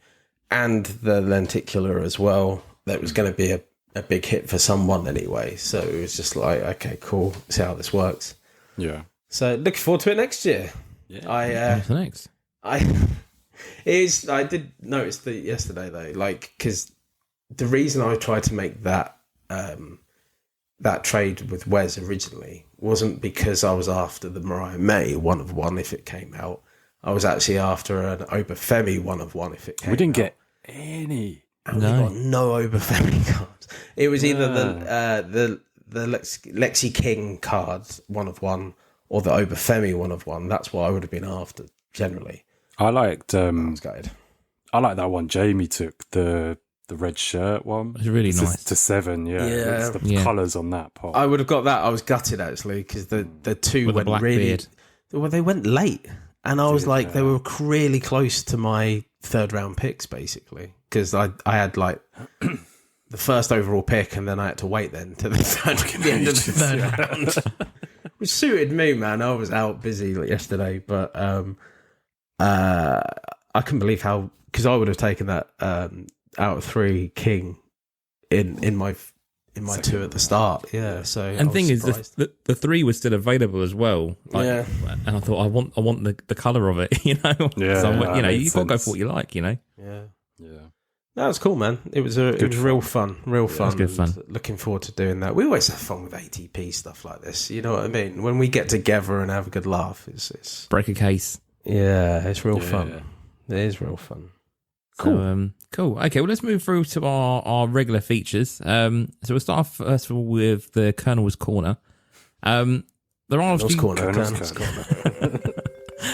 and the lenticular as well. That was going to be a big hit for someone anyway. So it was just like, okay, cool. See how this works. Yeah. So looking forward to it next year. Yeah. What's next? I did notice that yesterday though, like because the reason I tried to make that trade with Wes originally wasn't because I was after the Mariah May 1-of-1 if it came out. I was actually after an Obafemi 1-of-1 if it came out. We didn't get any. And we got no Obafemi cards. It was either the Lexi King card 1-of-1 or the Obafemi 1-of-1. That's what I would have been after generally. I liked. I was gutted. I like that one Jamie took, the red shirt one. It's really nice. To 7, yeah. Yeah. It's the colours on that pot. I would have got that. I was gutted actually because the two With the went black really. beard. Well, they went late, and I was like, they were really close to my 3rd round picks basically because I had like the first overall pick, and then I had to wait then to the end of the 3rd round, which suited me, man. I was out busy yesterday, but I couldn't believe how, because I would have taken that out of 3 king in my 2 at the start. Yeah. So And the thing is, the 3 was still available as well. And I thought I want the colour of it, you know. Yeah. So, that makes you got to go sense. for what you like, you know. Yeah. Yeah. That was cool, man. It was real fun. Real fun. good fun. And looking forward to doing that. We always have fun with ATP stuff like this. You know what I mean? When we get together and have a good laugh, it's Break a case. it's real fun. It is real fun. Cool. So, cool. Okay, well, let's move through to our regular features. So we'll start off first of all with the Colonel's Corner. There are Colonel's Corner.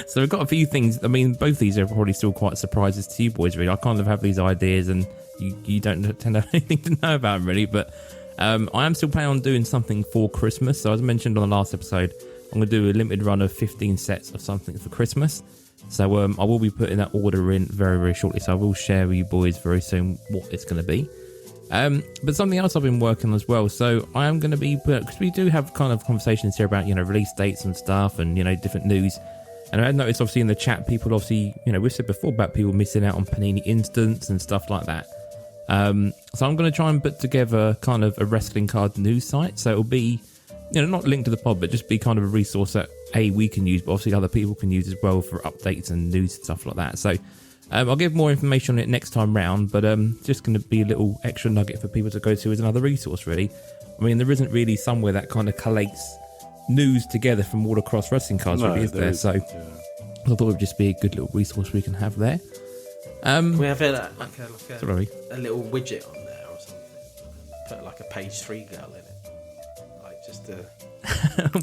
So we've got a few things. I mean, both these are probably still quite surprises to you boys, really. I kind of have these ideas and you don't tend to have anything to know about them, really. But I am still planning on doing something for Christmas. So as I mentioned on the last episode, I'm going to do a limited run of 15 sets of something for Christmas. So I will be putting that order in very, very shortly. So I will share with you boys very soon what it's going to be. But something else I've been working on as well. So I am going to be, because we do have kind of conversations here about, release dates and stuff and, different news. And I noticed obviously in the chat, people obviously, we've said before about people missing out on Panini Instants and stuff like that. So I'm going to try and put together kind of a wrestling card news site. So it'll be, not linked to the pod, but just be kind of a resource that we can use, but obviously other people can use as well for updates and news and stuff like that. So I'll give more information on it next time round, but just going to be a little extra nugget for people to go to as another resource, really. I mean, there isn't really somewhere that kind of collates news together from all across wrestling cards, really, is there? So I thought it would just be a good little resource we can have there. We have a little widget on there or something. Put like a page 3 girl in it. Like just a...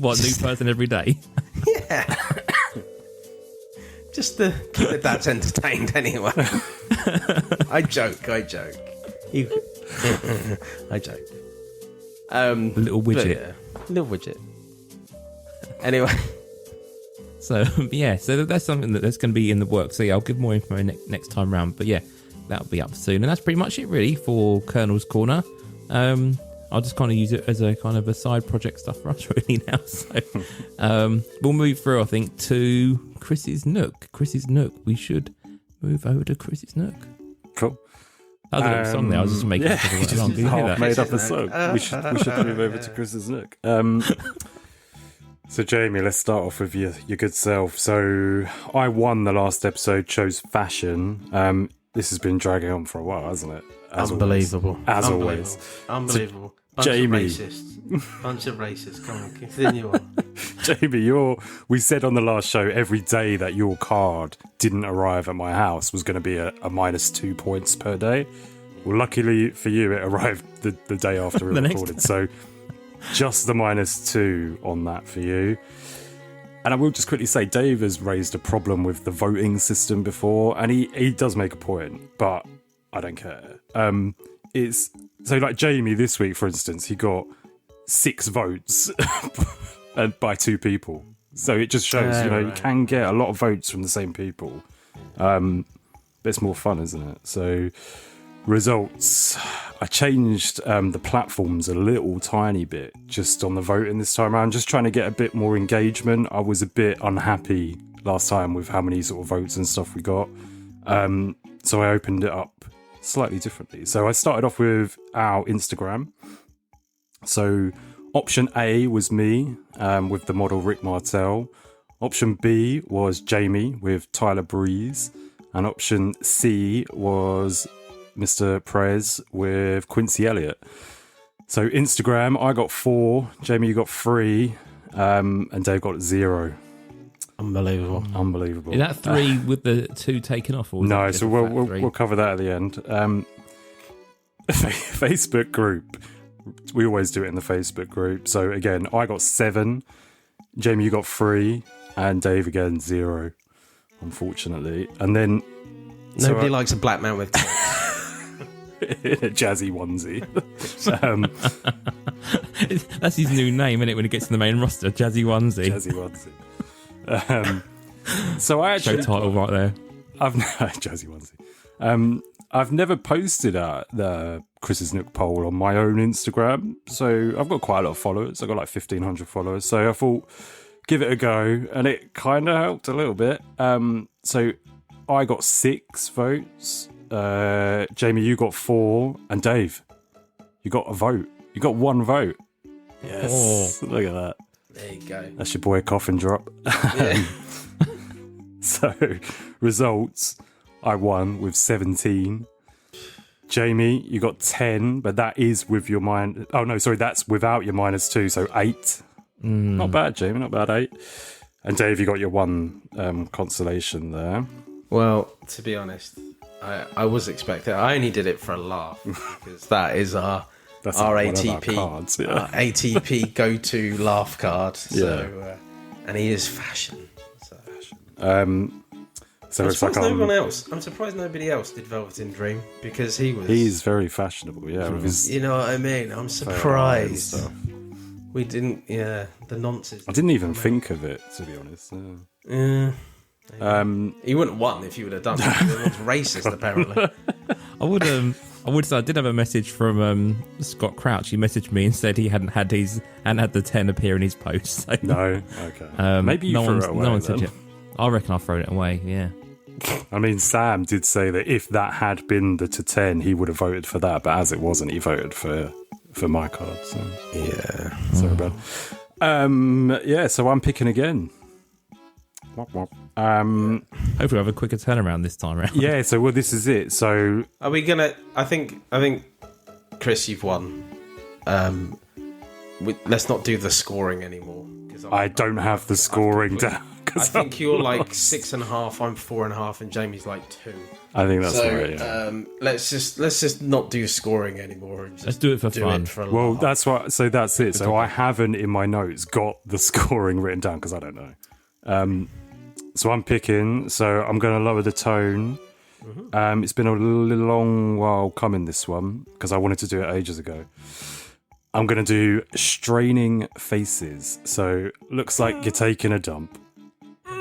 What, new person every day? Yeah. Just to keep the dads entertained anyway. I joke. I joke. A little widget. Little widget. Anyway. So that's something that's going to be in the works. So I'll give more info next time round. But that'll be up soon. And that's pretty much it really for Colonel's Corner. I'll just kind of use it as a kind of a side project stuff for us really now. So we'll move through, I think, to Chris's Nook. We should move over to Chris's Nook. Cool. That was a little song there. I was just making it up. Can you hear that? Made up a song. We should move over to Chris's Nook. So Jamie, let's start off with your good self. So I won the last episode, chose fashion. This has been dragging on for a while, hasn't it? Unbelievable. Always. Unbelievable. Jamie. Bunch of racists. Come on, continue on. Jamie, we said on the last show every day that your card didn't arrive at my house was going to be a minus 2 points per day. Well, luckily for you, it arrived the day after we recorded. So just the -2 on that for you. And I will just quickly say, Dave has raised a problem with the voting system before, and he does make a point, but I don't care. It's so like Jamie this week, for instance, he got 6 votes and by 2 people. So it just shows, you can get a lot of votes from the same people. But it's more fun, isn't it? So results. I changed the platforms a little tiny bit just on the voting this time around, just trying to get a bit more engagement. I was a bit unhappy last time with how many sort of votes and stuff we got. So I opened it up slightly differently. So I started off with our Instagram. So option A was me with the model Rick Martel. Option B was Jamie with Tyler Breeze. And option C was Mr. Prez with Quincy Elliott. So Instagram, I got 4, Jamie, you got 3, and Dave got 0. Unbelievable. Is that 3 with the 2 taken off? Or no, so we'll cover that at the end. Facebook group. We always do it in the Facebook group. So again, I got 7, Jamie, you got 3, and Dave again 0, unfortunately. And then nobody likes a black man with in a Jazzy onesie. That's his new name, isn't it? When he gets in the main roster, Jazzy Onesie. Jazzy onesie. So I actually Show title right there. Jazzy onesie. I've never posted the Chris's Nook poll on my own Instagram, so I've got quite a lot of followers. I've got like 1,500 followers, so I thought give it a go, and it kind of helped a little bit. So I got 6 votes. Jamie, you got 4, and Dave, you got a vote. You got 1 vote. Yes, look at that. There you go. That's your boy Coffin Drop. Yeah. So, results, I won with 17. Jamie, you got 10, but that is with your that's without your -2, so 8. Not bad, Jamie, not bad, 8. And Dave, you got your 1 consolation there. Well, to be honest, I was expecting. I only did it for a laugh because that is our ATP cards, yeah. our ATP go-to laugh card. So, and he is fashion. So I'm surprised I'm surprised nobody else did Velveteen Dream because he's very fashionable. Yeah, with his, you know what I mean. I'm surprised we didn't. Yeah, the nonsense. I didn't even think of it, to be honest. Yeah. He wouldn't have won if you would have done it. It's racist, apparently. I would say I did have a message from Scott Crouch. He messaged me and said he hadn't had the 10 appear in his post. So, no, okay. Maybe you threw it away. No one said it. I reckon I've thrown it away. Yeah. I mean, Sam did say that if that had been the to 10, he would have voted for that. But as it wasn't, he voted for my card. So. Yeah. Sorry bad. So I'm picking again. Hopefully we'll have a quicker turnaround this time around. Yeah, so this is it. So are we gonna I think Chris, you've won. Let's not do the scoring anymore. I don't have the scoring down. I think you're like 6.5, I'm 4.5, and Jamie's like 2. I think that's right. Yeah. Let's just not do scoring anymore. And just let's do it for fun. Well, that's what. So that's it. So I haven't in my notes got the scoring written down because I don't know. So I'm picking. So I'm going to lower the tone. Mm-hmm. It's been a long while coming, this one, because I wanted to do it ages ago. I'm going to do Straining Faces. So looks like you're taking a dump.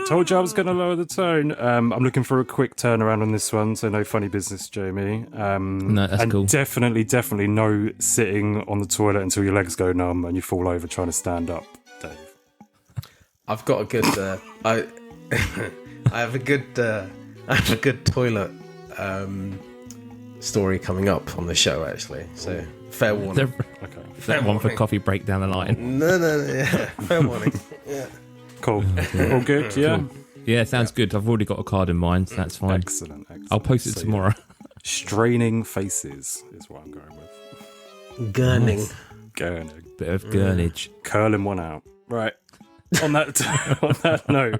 Told you I was going to lower the tone. I'm looking for a quick turnaround on this one, so no funny business, Jamie. No, that's and cool. Definitely no sitting on the toilet until your legs go numb and you fall over trying to stand up, Dave. I've got a good. I have a good toilet story coming up on the show, actually. So fair warning. Okay. That one for coffee break down the line. No. Yeah. Fair warning. Yeah. Cool. All good, yeah? Cool. Yeah, sounds good. I've already got a card in mind, so that's fine. Excellent. I'll post it tomorrow. Straining Faces is what I'm going with. Gurning. Bit of gurnage. Curling one out. Right. On that note.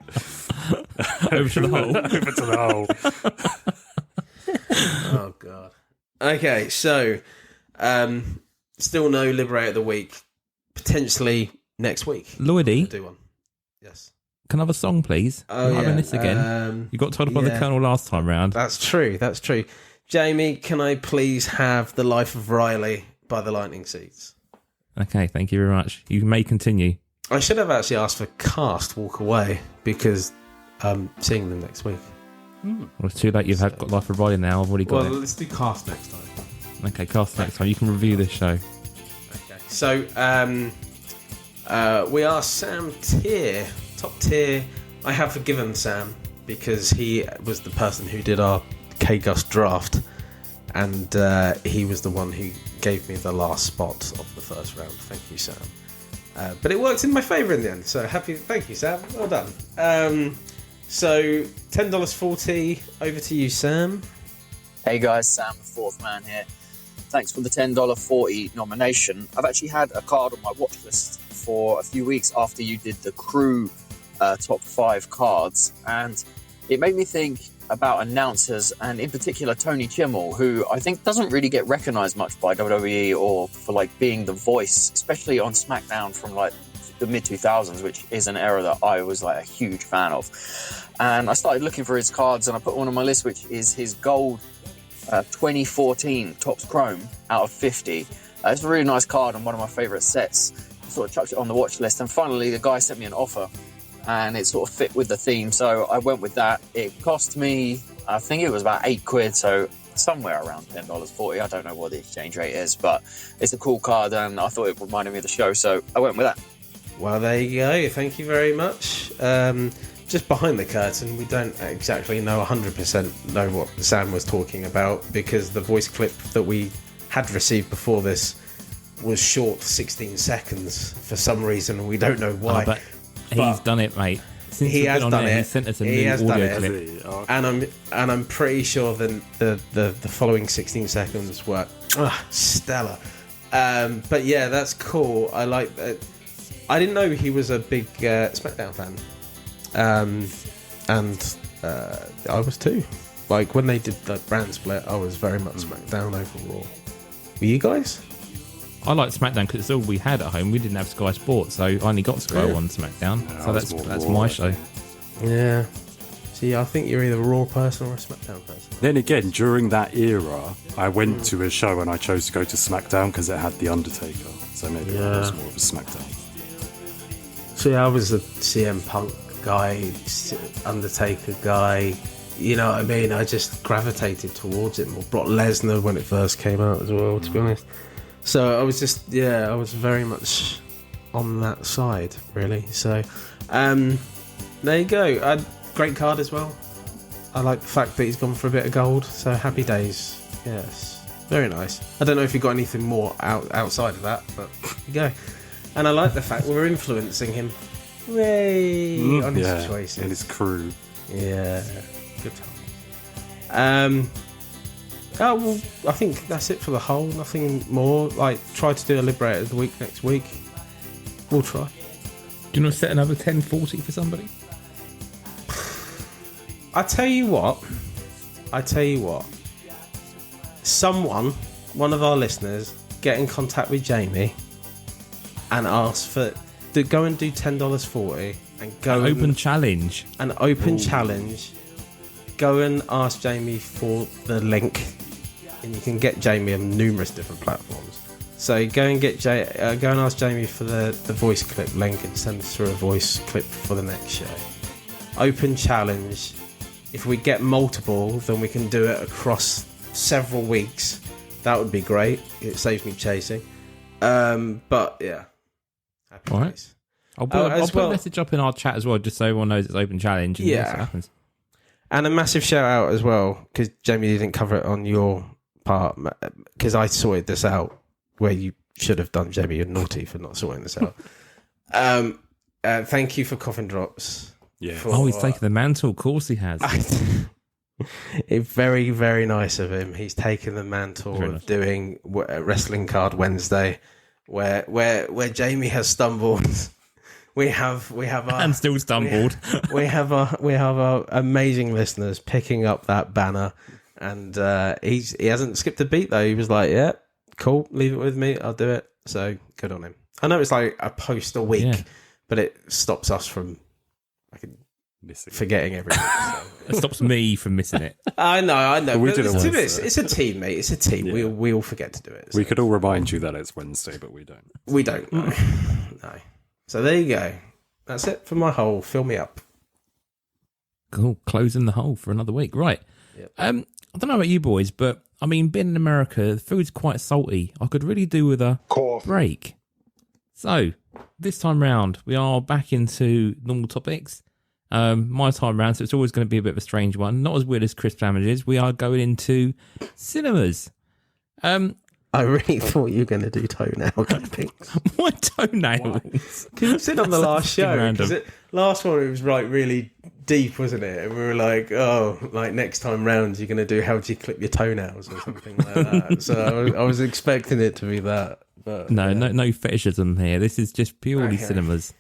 Over to the hole. Over to the hole. Oh, God. Okay, so still no Liberator of the Week. Potentially next week. Lloydy, do one. Yes. Can I have a song, please? Oh, I'm yeah. this again. You got told by the Colonel last time round. That's true. Jamie, can I please have The Life of Riley by the Lightning Seeds? Okay, thank you very much. You may continue. I should have actually asked for Cast Walk Away because I'm seeing them next week. Well, it's too late. You've got Life of Riley now. I've already got it. Let's do Cast next time. Okay, Cast next time. You can review this show. Okay. So, we are Sam tier, top tier. I have forgiven Sam because he was the person who did our K-Gus draft, and he was the one who gave me the last spot of the first round. Thank you, Sam. But it worked in my favour in the end, so happy. Thank you, Sam. Well done. So $10.40 over to you, Sam. Hey guys, Sam, the fourth man here. Thanks for the $10.40 nomination. I've actually had a card on my watch list for a few weeks after you did the crew top 5 cards, and it made me think about announcers, and in particular Tony Chimmel, who I think doesn't really get recognised much by WWE or for like being the voice, especially on SmackDown from like the mid-2000s, which is an era that I was like a huge fan of. And I started looking for his cards, and I put one on my list, which is his gold 2014 Topps Chrome out of 50. It's a really nice card and one of my favourite sets. I sort of chucked it on the watch list, and finally the guy sent me an offer, and it sort of fit with the theme, so I went with that. It cost me, I think it was about £8, so somewhere around $10.40. I don't know what the exchange rate is, but it's a cool card, and I thought it reminded me of the show, so I went with that. Well, there you go. Thank you very much. Just behind the curtain, we don't exactly know 100% know what Sam was talking about, because the voice clip that we had received before this was short 16 seconds for some reason. We don't know why. But he's done it, mate. Since He has done it. He sent us a new audio clip. And I'm pretty sure the following 16 seconds were stellar. But yeah, that's cool. I like that. I didn't know he was a big SmackDown fan. And I was too. Like when they did the brand split, I was very much SmackDown over Raw. Were you guys? I like SmackDown because it's all we had at home. We didn't have Sky Sports, so I only got Sky on SmackDown. Yeah, so that's my show. Yeah. See, I think you're either a Raw person or a SmackDown person. Then again, during that era, I went to a show and I chose to go to SmackDown because it had The Undertaker. So maybe I was more of a SmackDown. See, I was a CM Punk guy, Undertaker guy. You know what I mean? I just gravitated towards it more. Brock Lesnar when it first came out as well, to be honest. So I was just, I was very much on that side, really. So, there you go. Great card as well. I like the fact that he's gone for a bit of gold. So happy days. Yes, very nice. I don't know if you got anything more outside of that, but there you go. And I like the fact we're influencing him way on his choices and his crew. Yeah, good time. Oh well, I think that's it for the whole. Nothing more. Like, try to do a Liberator of the Week next week. We'll try. Do you want to set another 10.40 for somebody? I tell you what. Someone, one of our listeners, get in contact with Jamie and ask for go and do $10.40 and go an open challenge. An open challenge. Go and ask Jamie for the link, and you can get Jamie on numerous different platforms. So go and go and ask Jamie for the voice clip link and send us through a voice clip for the next show. Open challenge. If we get multiple, then we can do it across several weeks. That would be great. It saves me chasing. But yeah. Happy all right. days. I'll put a message up in our chat as well, just so everyone knows it's open challenge. And see what happens. And a massive shout out as well, because Jamie didn't cover it on your part, because I sorted this out where you should have done. Jamie, you're naughty for not sorting this out. Thank you for Coffin Drops. Yeah. He's taken the mantle. Of course he has. It's very, very nice of him. He's taken the mantle of doing Wrestling Card Wednesday, where Jamie has stumbled. We have our, and still stumbled. We have our amazing listeners picking up that banner, and he hasn't skipped a beat though. He was like, "Yeah, cool, leave it with me, I'll do it." So good on him. I know it's like a post a week, but it stops us from forgetting everything. So. It stops me from missing it. I know. But we did it once, it's a team, mate. It's a team. Yeah. We all forget to do it. So. We could all remind you that it's Wednesday, but we don't. We don't. No. So there you go. That's it for my hole. Fill me up. Cool. Closing the hole for another week. Right. Yep. I don't know about you boys, but I mean, being in America, the food's quite salty. I could really do with a break. So this time round, we are back into normal topics. My time round, so it's always going to be a bit of a strange one. Not as weird as Chris Damages. We are going into cinemas. I really thought you were going to do toenail clippings. My toenails? Because you said on the last show, last one it was like really deep, wasn't it? And we were like, like next time round you're going to do how do you clip your toenails or something like that. So I was expecting it to be that. But no fetishism here. This is just purely cinemas.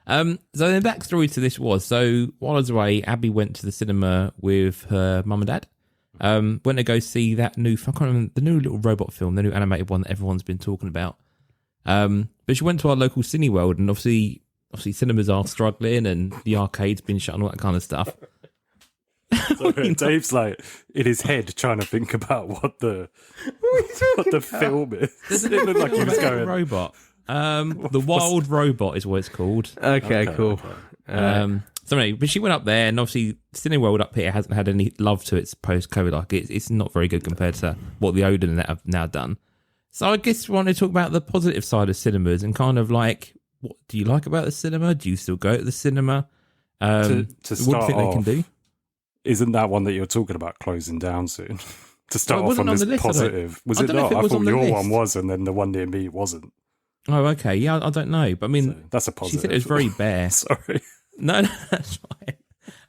So the backstory to this was, so while I was away, Abby went to the cinema with her mum and dad. Went to go see that new, I can't remember, the new little robot film, the new animated one that everyone's been talking about. But she went to our local Cineworld, and obviously cinemas are struggling, and the arcade's been shut and all that kind of stuff. So Dave's like in his head trying to think about what the film is. Doesn't it look like he was going robot? The Wild Robot is what it's called. Okay, cool. So anyway, but she went up there, and obviously Cineworld up here hasn't had any love to its post-COVID. Like it's not very good compared to what the Odeon have now done. So I guess we want to talk about the positive side of cinemas and kind of like, what do you like about the cinema? Do you still go to the cinema? To what do you start think they can off, do? Isn't that one that you're talking about closing down soon? To start off on the this list, positive. Was I it don't know not? if it I was thought on the your list. one was, and then the one near me wasn't. Oh, okay. Yeah, I don't know. But I mean, So that's a positive. She said it was very bare. Sorry. No, that's fine.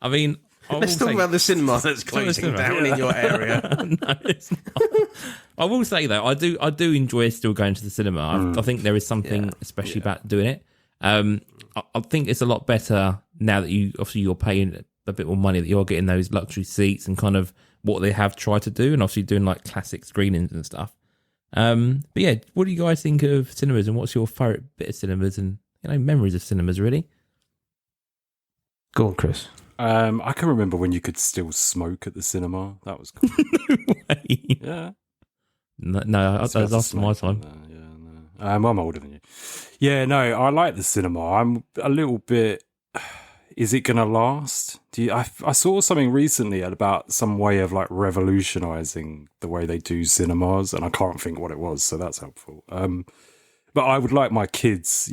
I mean, Let's talk about the cinema that's closing down in your area. No, it's not. I will say though, I do enjoy still going to the cinema. I think there is something especially about doing it. I think it's a lot better now that you're paying a bit more money, that you're getting those luxury seats and kind of what they have tried to do, and obviously doing like classic screenings and stuff. But yeah, what do you guys think of cinemas, and what's your favourite bit of cinemas, and memories of cinemas really? Go on, Chris. I can remember when you could still smoke at the cinema. That was cool. Yeah. No, that was after my time. I'm older than you. Yeah, no, I like the cinema. I'm a little bit. Is it going to last? I saw something recently about some way of like revolutionizing the way they do cinemas, and I can't think what it was, so that's helpful. But I would like my kids,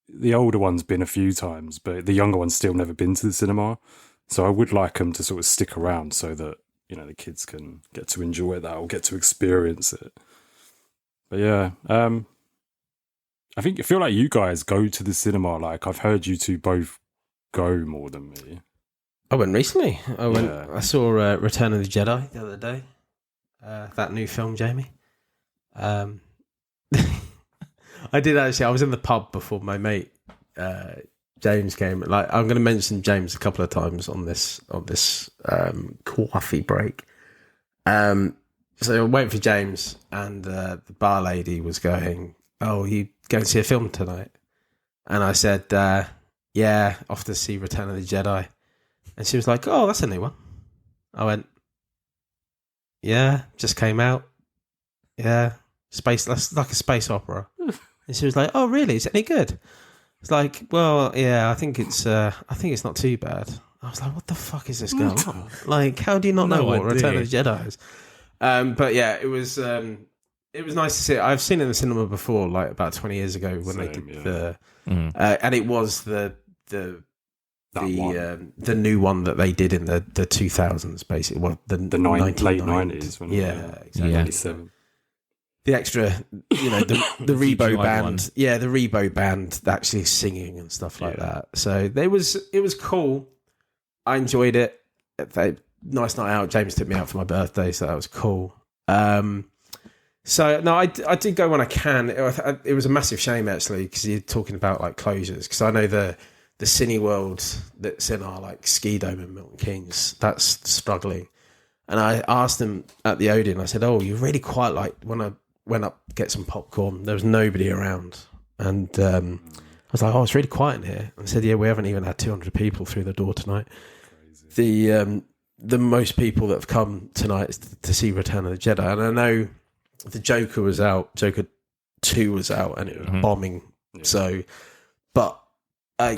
the older one's been a few times, but the younger one's still never been to the cinema. So I would like them to sort of stick around so that, the kids can get to enjoy that or get to experience it. But yeah, I feel like you guys go to the cinema. Like I've heard you two both go more than me. I went recently. I saw Return of the Jedi the other day. That new film, Jamie. I did actually. I was in the pub before my mate James came. Like I'm going to mention James a couple of times on this coffee break. So I waited for James, and the bar lady was going, "Oh, you going to see a film tonight?" And I said, "Yeah, off to see Return of the Jedi." And she was like, "Oh, that's a new one." I went, "Yeah, just came out. Yeah, that's like a space opera." And she was like, "Oh, really? Is it any good?" It's like, "Well, yeah, I think it's not too bad." I was like, "What the fuck is this going on? Like, how do you not know what Return of the Jedi is?" But yeah, it was nice to see it. I've seen it in the cinema before, like about 20 years ago when they did and it was the new one that they did in the 2000s, basically. Well, the late 90s. Exactly. Yeah. 97. The extra, the Rebo band. One. Yeah, the Rebo band actually singing and stuff like that. So it was cool. I enjoyed it. Nice night out. James took me out for my birthday, so that was cool. So no, I did go when I can. It was a massive shame actually, because you're talking about like closures. Because I know the Cineworld that's in our like ski dome in Milton Keynes, that's struggling. And I asked them at the Odeon, I said, "Oh, you're really quiet." Like when I went up to get some popcorn, there was nobody around, and I was like, "Oh, it's really quiet in here." And I said, "Yeah, we haven't even had 200 people through the door tonight." Crazy. The most people that have come tonight is to see Return of the Jedi, and I know the Joker was out, Joker 2 was out, and it was bombing. Yeah. So, but I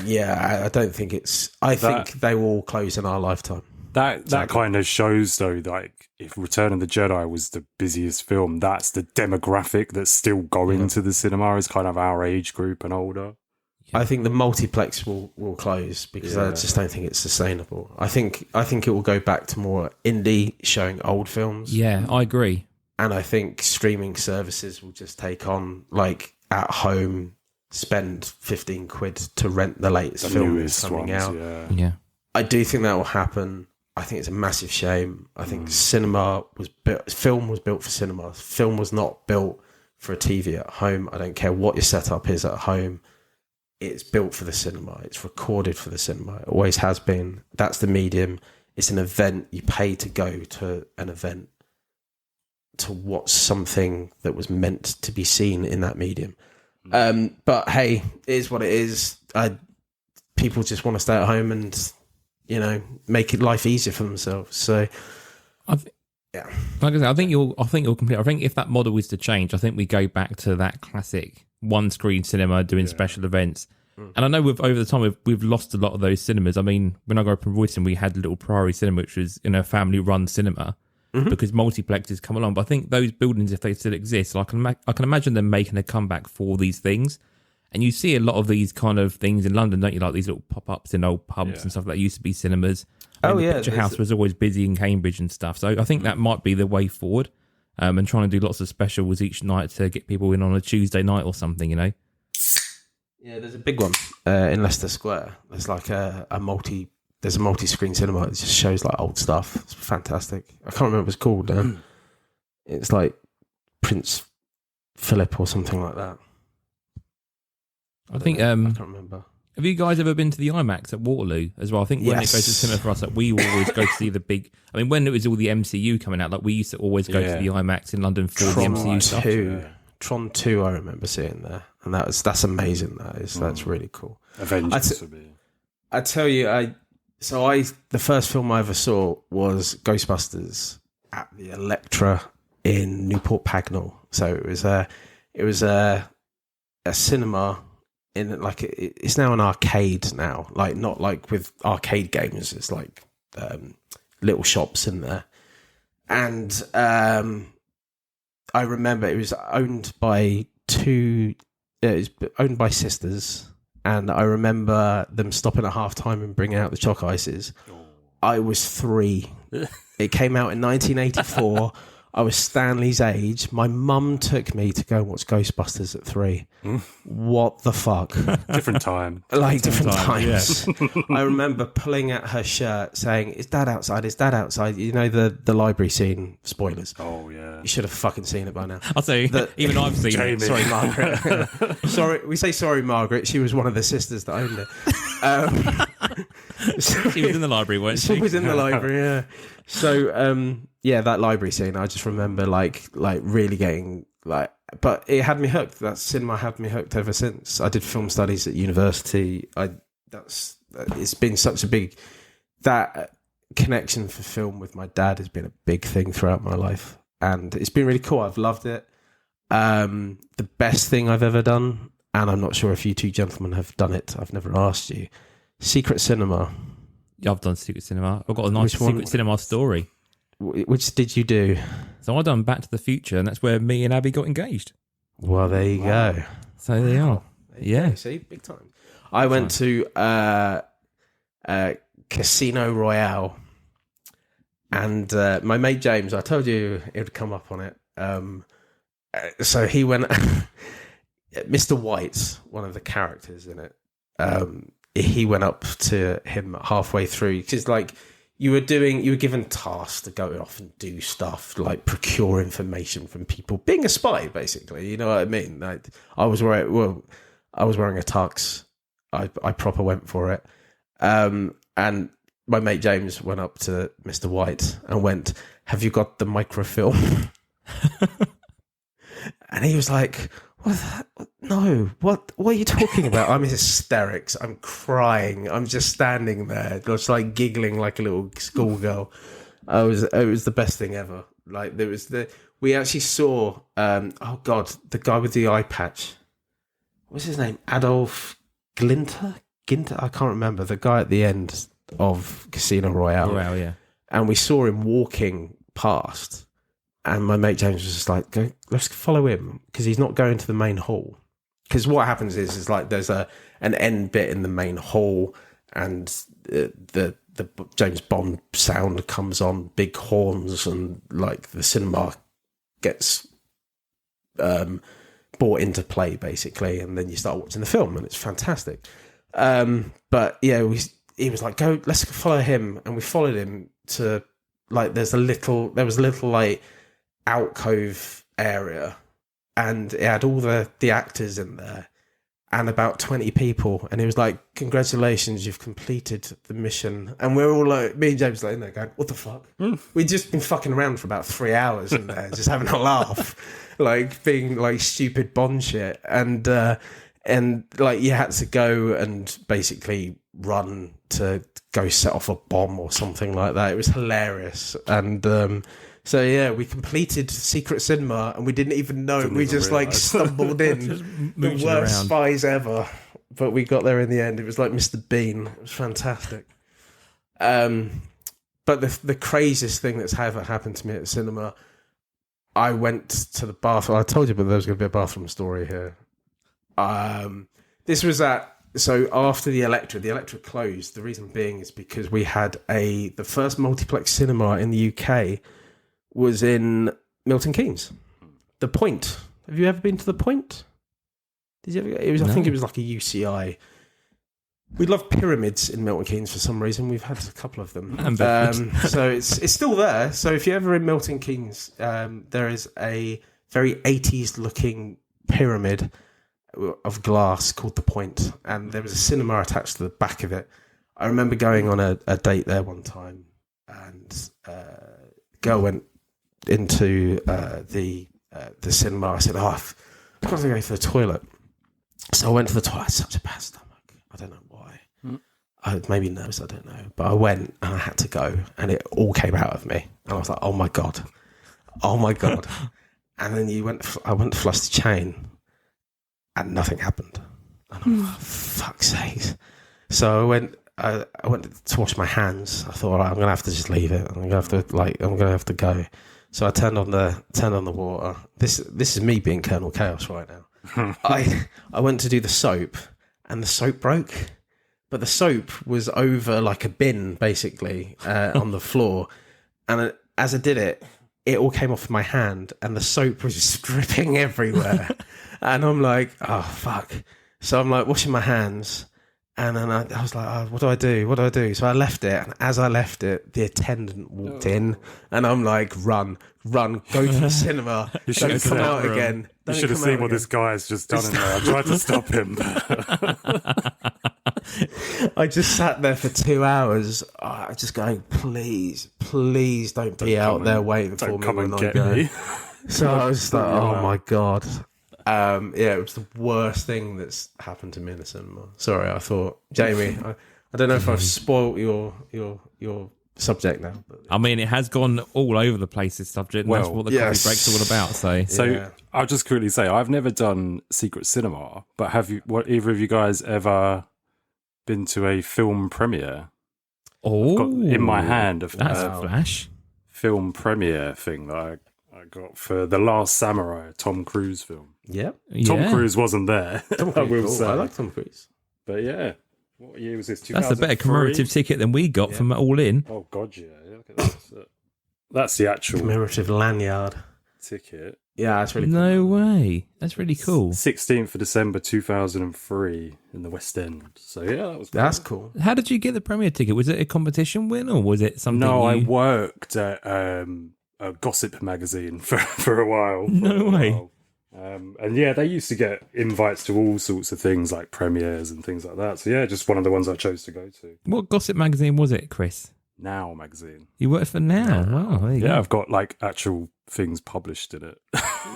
don't think it's. I think they will all close in our lifetime. That kind of shows though, like if Return of the Jedi was the busiest film, that's the demographic that's still going to the cinema, is kind of our age group and older. I think the multiplex will close because I just don't think it's sustainable. I think it will go back to more indie showing old films. Yeah, I agree. And I think streaming services will just take on, like, at home, spend 15 quid to rent the latest film that's coming out. Yeah. I do think that will happen. I think it's a massive shame. I think film was built for cinema. Film was not built for a TV at home. I don't care what your setup is at home. It's built for the cinema. It's recorded for the cinema. It always has been. That's the medium. It's an event. You pay to go to an event to watch something that was meant to be seen in that medium. But hey, it is what it is. People just want to stay at home and make it life easier for themselves. So, yeah, like I said, I think you'll complete. I think if that model is to change, I think we go back to that classic one screen cinema doing special events. And I know over the time we've lost a lot of those cinemas. I mean, when I grew up in Royston, we had Little Priory Cinema, which was in a family run cinema because multiplexes come along. But I think those buildings, if they still exist, I can imagine them making a comeback for these things. And you see a lot of these kind of things in London, don't you? Like these little pop-ups in old pubs and stuff that used to be cinemas. The Picture House was always busy in Cambridge and stuff. So I think that might be the way forward. And trying to do lots of specials each night to get people in on a Tuesday night or something, Yeah, there's a big one in Leicester Square. There's like a multi-screen cinema. It just shows like old stuff. It's fantastic. I can't remember what it's called. It's like Prince Philip or something like that. I think. I can't remember. Have you guys ever been to the IMAX at Waterloo as well? I think when it goes to cinema for us, like we always go to see the big. I mean, when it was all the MCU coming out, like we used to always go to the IMAX in London for the MCU stuff. Tron 2, I remember seeing there, and that's amazing. That's really cool. Avengers would be. I tell you, the first film I ever saw was Ghostbusters at the Electra in Newport Pagnell. So it was a cinema in like it's now an arcade now, like not like with arcade games. It's like little shops in there, and I remember it was owned by sisters, and I remember them stopping at half time and bringing out the choc ices. I was 3. It came out in 1984. I was Stanley's age. My mum took me to go and watch Ghostbusters at 3. What the fuck? Different time. Like different times. Yeah. I remember pulling at her shirt saying, "Is Dad outside? Is Dad outside?" You know, the library scene, spoilers. Oh, yeah. You should have fucking seen it by now. I'll say, even I've seen it. Sorry, Margaret. Sorry, we say sorry, Margaret. She was one of the sisters that owned it. She was in the library, wasn't she? She was in the library, yeah. So, yeah, that library scene, I just remember like really getting like, but it had me hooked. That cinema had me hooked ever since. I did film studies at university. It's been such a big, that connection for film with my dad has been a big thing throughout my life, and it's been really cool. I've loved it. The best thing I've ever done, and I'm not sure if you two gentlemen have done it. I've never asked you. Secret cinema. Yeah, I've done Secret Cinema. I've got a nice Secret Cinema story. Which did you do? So I done Back to the Future, and that's where me and Abby got engaged. Well, there you go. So they are. Yeah. See, big time. I went to Casino Royale, and my mate James, I told you it would come up on it. So he went. Mr. White, one of the characters in it, he went up to him halfway through because, like, you were given tasks to go off and do stuff like procure information from people, being a spy, basically. You know what I mean? Like, I was wearing a tux. I proper went for it. And my mate James went up to Mr. White and went, "Have you got the microfilm?" And he was like, "What? No. What are you talking about?" I'm in hysterics. I'm crying. I'm just standing there, just like giggling like a little schoolgirl. It was the best thing ever. Like we actually saw, the guy with the eye patch. What's his name? Adolf Ginter? I can't remember. The guy at the end of Casino Royale. Royale, yeah. And we saw him walking past. And my mate James was just like, let's follow him, because he's not going to the main hall. Because what happens is like there's an end bit in the main hall, and the James Bond sound comes on, big horns, and like the cinema gets brought into play basically, and then you start watching the film, and it's fantastic. But yeah, he was like, "Go, let's follow him," and we followed him to like there was a little like alcove area, and it had all the actors in there and about 20 people, and it was like, "Congratulations, you've completed the mission." And we're all like, me and James like in there going, "What the fuck?" We'd just been fucking around for about 3 hours in there, just having a laugh, like being like stupid Bond shit. And and like you had to go and basically run to go set off a bomb or something like that. It was hilarious. And so yeah, we completed Secret Cinema and we didn't even know it. We just like stumbled in. The worst spies ever. But we got there in the end. It was like Mr. Bean. It was fantastic. But the craziest thing that's ever happened to me at the cinema, I went to the bathroom. I told you, but there was going to be a bathroom story here. This was so after the Electra closed. The reason being is because we had the first multiplex cinema in the UK was in Milton Keynes. The Point. Have you ever been to the Point? Did you ever? I think it was like a UCI. We love pyramids in Milton Keynes for some reason. We've had a couple of them. So it's still there. So if you're ever in Milton Keynes, there is a very 80s looking pyramid of glass called The Point, and there was a cinema attached to the back of it. I remember going on a date there one time, and girl went into the cinema. I said, I've got to go to the toilet. So I went to the toilet. I had such a bad stomach. I don't know why. I maybe nervous, I don't know. But I went and I had to go, and it all came out of me. And I was like, oh my God. And then I went to flush the chain, and nothing happened. And I'm like, fuck's sake. So I went to wash my hands. I thought, all right, I'm gonna have to just leave it. I'm gonna have to go. So I turned on the water. This is me being Colonel Chaos right now. I went to do the soap, and the soap broke, but the soap was over like a bin basically on the floor, and as I did it all came off my hand, and the soap was just dripping everywhere. And I'm like, oh fuck. So I'm like washing my hands, and then I was like, oh, what do I do? So I left it, and as I left it, the attendant walked in, and I'm like, run, go to the cinema, don't come out again. You should have seen what this guy has just done in there. I tried to stop him. I just sat there for 2 hours. I just going, please don't be out there waiting for me when I go. So I was like, oh my God. It was the worst thing that's happened to me in the cinema. Sorry, I thought, Jamie, I don't know if I've spoilt your subject now. But I mean, it has gone all over the place, this subject, and that's what the coffee break's all about. So I'll just quickly say, I've never done Secret Cinema, but either of you guys ever been to a film premiere? Oh, I've got in my hand that's a flash film premiere thing that I got for The Last Samurai, Tom Cruise film. Yep. Tom Cruise wasn't there. I will say. I like Tom Cruise. But yeah. What year was this? That's a better commemorative ticket than we got from All In. Oh, God, yeah. Look at that. That's the actual commemorative lanyard ticket. Yeah, that's really cool. No way. That's really cool. 16th of December 2003 in the West End. So yeah, that's cool. How did you get the premiere ticket? Was it a competition win, or was it something? No, I worked at a gossip magazine for a while. No way. And yeah, they used to get invites to all sorts of things like premieres and things like that. So yeah, just one of the ones I chose to go to. What gossip magazine was it, Chris? Now magazine. You worked for Now? Wow. There you go. I've got like actual things published in it.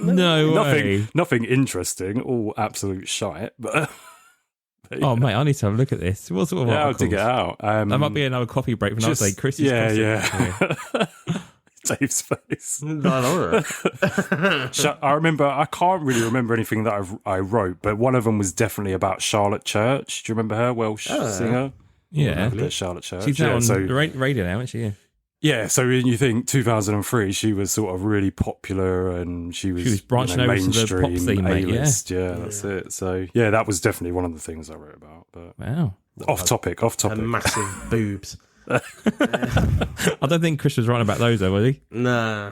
No way. Nothing interesting, all absolute shite. But yeah. Oh mate, I need to have a look at this. What sort of I'll dig it out. That might be another coffee break when I say Chris's gossip. Yeah. Dave's face. I remember, I can't really remember anything that I wrote, but one of them was definitely about Charlotte Church. Do you remember her, Welsh singer? Yeah. Charlotte Church. She's now on the radio now, isn't she? Yeah, so when you think 2003, she was sort of really popular, and she was branching over to the pop scene, A-list. Yeah, that's it. So yeah, that was definitely one of the things I wrote about. But wow, off topic. And massive boobs. I don't think Chris was writing about those though, was he? Nah.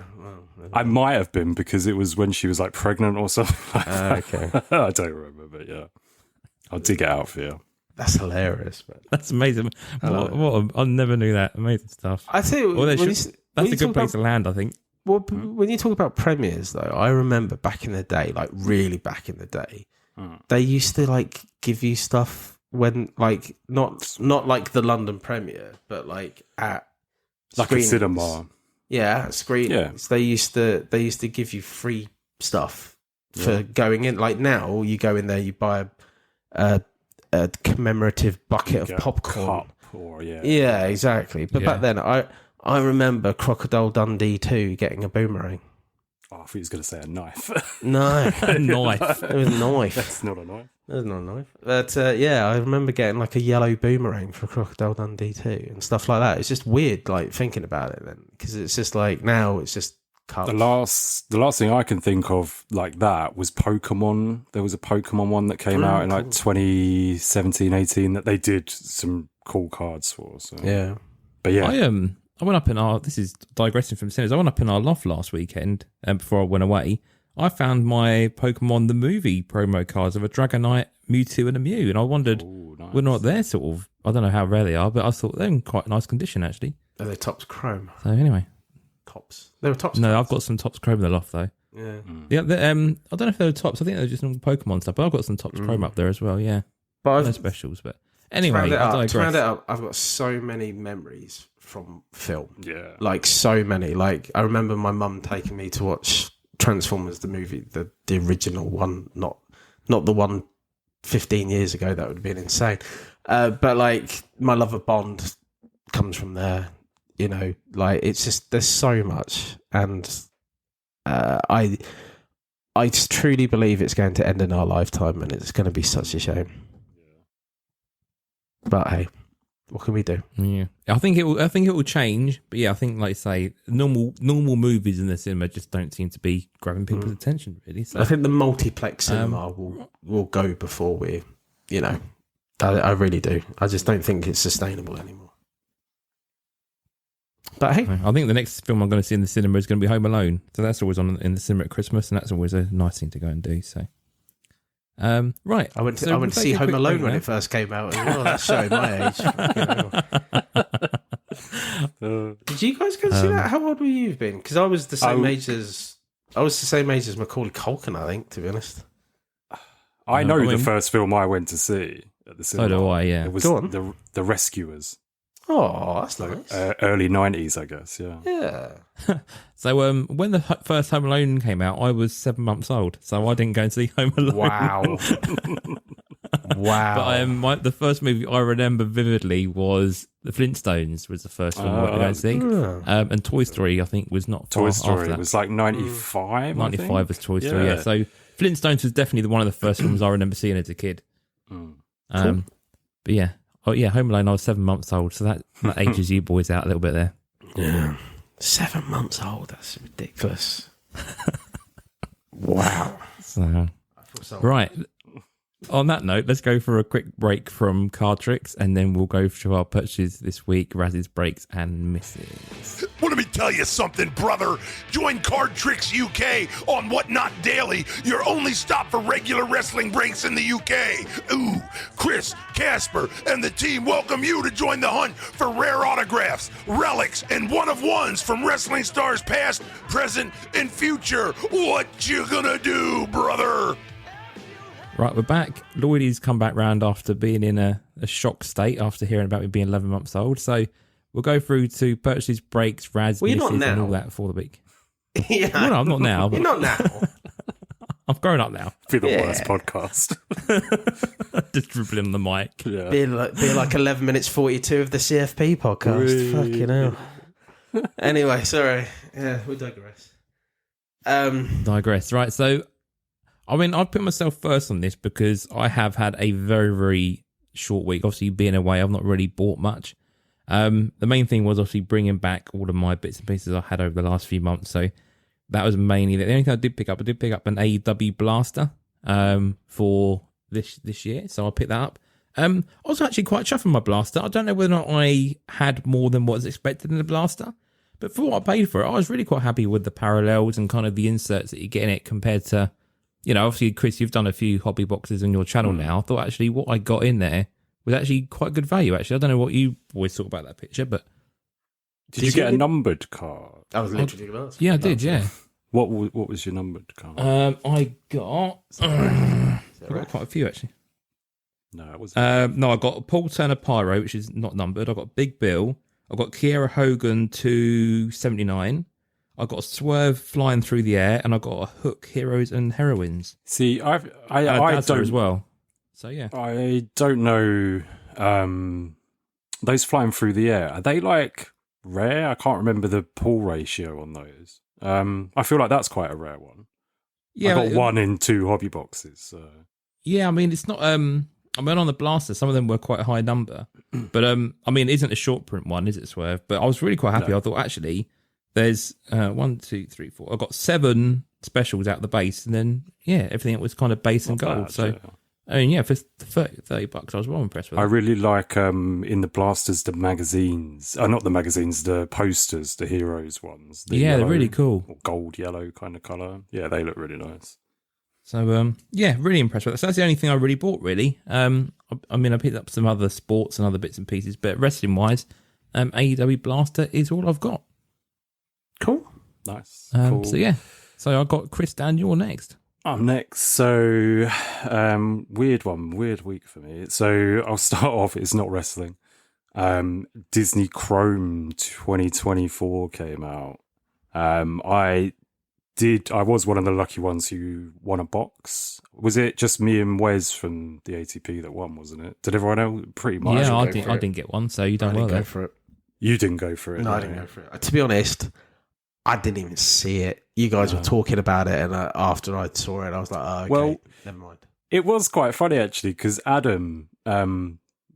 I might have been, because it was when she was like pregnant or something like that. Okay. I don't remember, but yeah. I'll dig it out for you. That's hilarious. But that's amazing. I never knew that. Amazing stuff. I tell you, that's a good place to land, I think. Well, when you talk about premieres, though, I remember back in the day, like really back in the day, they used to like give you stuff when, like, not like the London premiere, but like at like screenings. a cinema. Yeah, at screenings. Yeah. They used to give you free stuff for going in. Like now, you go in there, you buy a commemorative bucket Like of popcorn. Cup or, Yeah, exactly. But back then, I remember Crocodile Dundee 2 getting a boomerang. Oh, I thought he was going to say a knife. No, A knife. it was a knife. That's not a knife. It was not a knife. But yeah, I remember getting like a yellow boomerang for Crocodile Dundee 2 and stuff like that. It's just weird, like thinking about it then, because it's just like now it's just cups. The last thing I can think of like that was Pokemon. There was a Pokemon one that came out in like 2017, 18 that they did some cool cards for. So Yeah. but yeah, I went up in our. This is digressing from cinemas. I went up in our loft last weekend, and before I went away, I found my Pokemon the movie promo cards of a Dragonite, Mewtwo, and a Mew, and I wondered nice. whether or not they're sort of. I don't know how rare they are, but I thought they're in quite nice condition actually. Are they Topps Chrome? So anyway, Tops. They were Topps. no, I've got some Topps Chrome in the loft though. Yeah. Yeah, I don't know if they're Topps. I think they're just normal Pokemon stuff, but I've got some Topps Chrome up there as well. Yeah, But no I've specials, but anyway, to I round digress. it up, I've got so many memories from film. yeah. Like so many. Like I remember my mum taking me to watch Transformers the movie, the original one, not the one 15 years ago. That would have been insane. But like my love of Bond comes from there. You know, like it's just there's so much, and I just truly believe it's going to end in our lifetime, and it's going to be such a shame. But hey, what can we do? Yeah, I think it will change, but yeah, I think like you say, normal movies in the cinema just don't seem to be grabbing people's attention really. So I think the multiplex cinema will go before we, you know, I really do. I just don't think it's sustainable anymore. But hey, I think the next film I'm going to see in the cinema is going to be Home Alone. So that's always on in the cinema at Christmas, and that's always a nice thing to go and do. So, right, I went to So see we'll take a Home quick Alone break when now. it first came out as well. That's showing my age. Did you guys go see that? How old were you been? Because I was the same age as Macaulay Culkin, I think, to be honest. I know I mean- the first film I went to see at the So cinema. do I. Yeah. It was Go on. the Rescuers, Oh, that's nice. early 90s, I guess. Yeah. Yeah. So when the first Home Alone came out, I was 7 months old, so I didn't go and see Home Alone. Wow. Wow. But the first movie I remember vividly was The Flintstones. Was the first film I went to go and see, and Toy Story I think was not far Toy after Story that. was like 95. 95 was Toy Story. Yeah. Yeah. So Flintstones was definitely one of the first films I remember seeing as a kid. But yeah, Home Alone. I was 7 months old, so that ages you boys out a little bit there. Yeah. 7 months old. That's ridiculous. Wow. So, right. On that note, let's go for a quick break from Card Tricks, and then we'll go to our purchases this week, Raz's breaks and misses. Well, let me tell you something, brother. Join Card Tricks UK on What Not Daily, your only stop for regular wrestling breaks in the UK. Ooh, Chris, Casper, and the team welcome you to join the hunt for rare autographs, relics, and one-of-ones from wrestling stars past, present, and future. What you gonna do, brother? Right, we're back. Lloydy's come back round after being in a shock state after hearing about me being 11 months old. So we'll go through to purchases, breaks, Raz, Well, you're not misses, and now. all that for the week. Yeah. Well, no, I'm not now. But You're not now. I've grown up now. Be the worst podcast. Just dribbling on the mic. Yeah. Be like 11 minutes 42 of the CFP podcast. Fucking hell. Anyway, sorry. Yeah, we digress. Digress. Right, so I mean, I've put myself first on this because I have had a very, very short week. Obviously, being away, I've not really bought much. The main thing was obviously bringing back all of my bits and pieces I had over the last few months. So that was mainly the only thing I did pick up an AEW blaster for this year. So I picked that up. I was actually quite chuffed with my blaster. I don't know whether or not I had more than what was expected in the blaster. But for what I paid for it, I was really quite happy with the parallels and kind of the inserts that you get in it compared to, you know, obviously, Chris, you've done a few hobby boxes on your channel now. I thought actually what I got in there was actually quite good value, actually. I don't know what you always thought about that picture, but... Did you get a numbered card? I was literally going to ask. Yeah, I did, yeah. What was your numbered card? I got... I got quite a few, actually. No, it wasn't. No, I got Paul Turner Pyro, which is not numbered. I got Big Bill. I got Kiera Hogan 279. I got a Swerve flying through the air, and I got a Hook Heroes and Heroines. See, I And a Dazzler don't as well. So yeah, I don't know. Those flying through the air, are they like rare? I can't remember the pull ratio on those. I feel like that's quite a rare one. yeah, I got 1 in 2 hobby boxes. So. yeah. I mean, it's not. I mean, on the blaster, some of them were quite a high number, but I mean, it isn't a short print one, is it, Swerve? But I was really quite happy. No. I thought actually, there's 1, 2, 3, 4. I got 7 specials out the base, and then yeah, everything was kind of base and Not gold. bad, So. yeah. I mean, yeah, for $30, I was well impressed with I that. really like in the blasters the magazines. Not the magazines, the posters, the heroes ones. The Yeah, they're yellow really cool. or gold yellow kind of color. Yeah, they look really nice. So, yeah, really impressed with that. So that's the only thing I really bought, really. I mean, I picked up some other sports and other bits and pieces, but wrestling-wise, AEW Blaster is all I've got. Cool. Nice. Cool. So, yeah. So I got Chris, Dan, you're next. I'm next. So, weird week for me. So I'll start off. It's not wrestling. Disney Chrome 2024 came out. I was one of the lucky ones who won a box. Was it just me and Wes from the ATP that won, wasn't it? Did everyone else pretty much? Yeah, I go for I it? didn't get one, so you I don't didn't well go there. for it. You didn't go for it. No, I didn't go for it. To be honest, I didn't even see it. You guys were talking about it, and after I saw it, I was like, oh, okay, Well, never mind. It was quite funny actually because Adam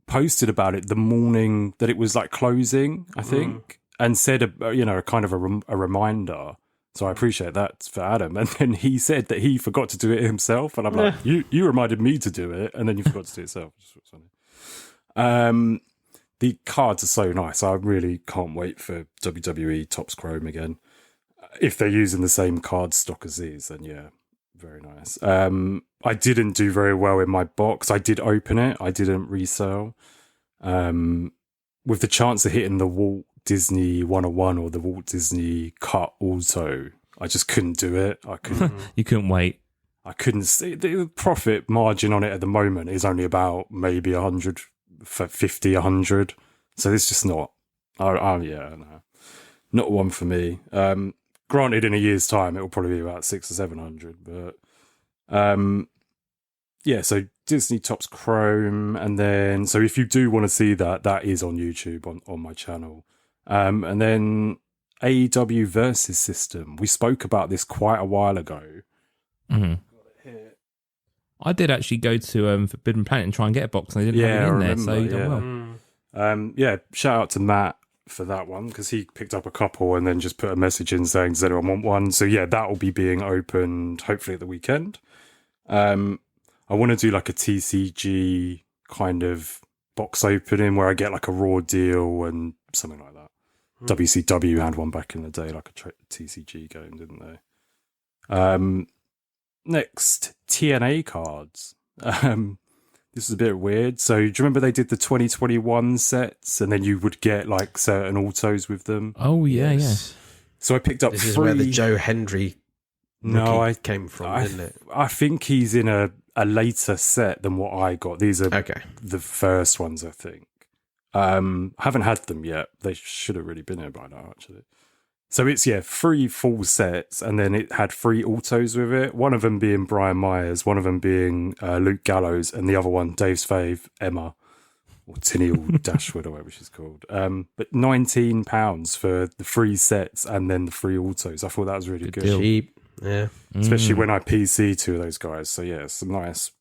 posted about it the morning that it was like closing, I think, and said a kind of a reminder. So I appreciate that for Adam. And then he said that he forgot to do it himself, and I'm like, you reminded me to do it, and then you forgot to do it yourself. Which was funny. The cards are so nice. I really can't wait for WWE Topps Chrome again. If they're using the same card stock as these, then yeah, very nice. I didn't do very well in my box. I did open it. I didn't resell. With the chance of hitting the Walt Disney 101 or the Walt Disney Cut Auto, I just couldn't do it. I couldn't. You couldn't wait. I couldn't see the profit margin on it at the moment is only about maybe 100 for 50, 100. So it's just not. No, not one for me. Granted, in a year's time, it will probably be about 600 or 700. But yeah, so Disney Topps Chrome, and then so if you do want to see that, that is on YouTube on my channel. And then AEW Versus System. We spoke about this quite a while ago. Mm-hmm. I did actually go to Forbidden Planet and try and get a box, and they didn't have it in there, so you done well. Yeah, shout out to Matt for that one because he picked up a couple and then just put a message in saying, does anyone want one? So yeah, that will be being opened hopefully at the weekend. I want to do like a TCG kind of box opening where I get like a raw deal and something like that. WCW had one back in the day, like a TCG game, didn't they? Next, TNA cards. This is a bit weird. So do you remember they did the 2021 sets and then you would get like certain autos with them? Oh, yeah, Yes. So I picked up This three. is where the Joe Hendry rookie came from, didn't it? I think he's in a later set than what I got. These are Okay. the first ones, I think. Haven't had them yet. They should have really been here by now, actually. So it's, 3 full sets, and then it had 3 autos with it. One of them being Brian Myers, one of them being Luke Gallows, and the other one, Dave's fave, Emma, or Tennille Dashwood, or whatever she's called. But £19 for the 3 sets and then the 3 autos. I thought that was really good. Cheap. Yeah. Especially when I PC 2 of those guys. So yeah, some nice,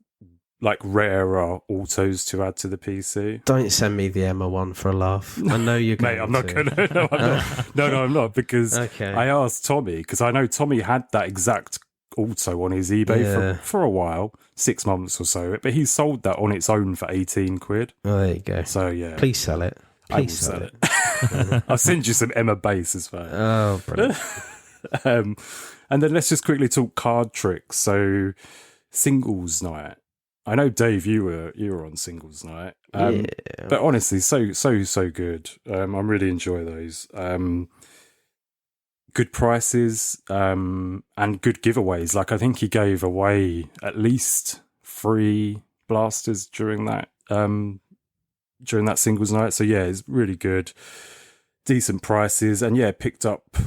like rarer autos to add to the PC. Don't send me the Emma one for a laugh. I know you're going Mate, I'm not to. going to. No, I'm not. No, I'm not. Because Okay. I asked Tommy, because I know Tommy had that exact auto on his eBay for a while, 6 months or so. But he sold that on its own for 18 quid. Oh, there you go. So yeah. Please sell it. I will Please sell it. I'll send you some Emma base as well. Oh, brilliant. And then let's just quickly talk card tricks. So singles night. I know, Dave, you were on singles night. But honestly, so good. I really enjoy those. Good prices and good giveaways. Like I think he gave away at least 3 blasters during that singles night. So yeah, it's really good. Decent prices, and yeah, picked up.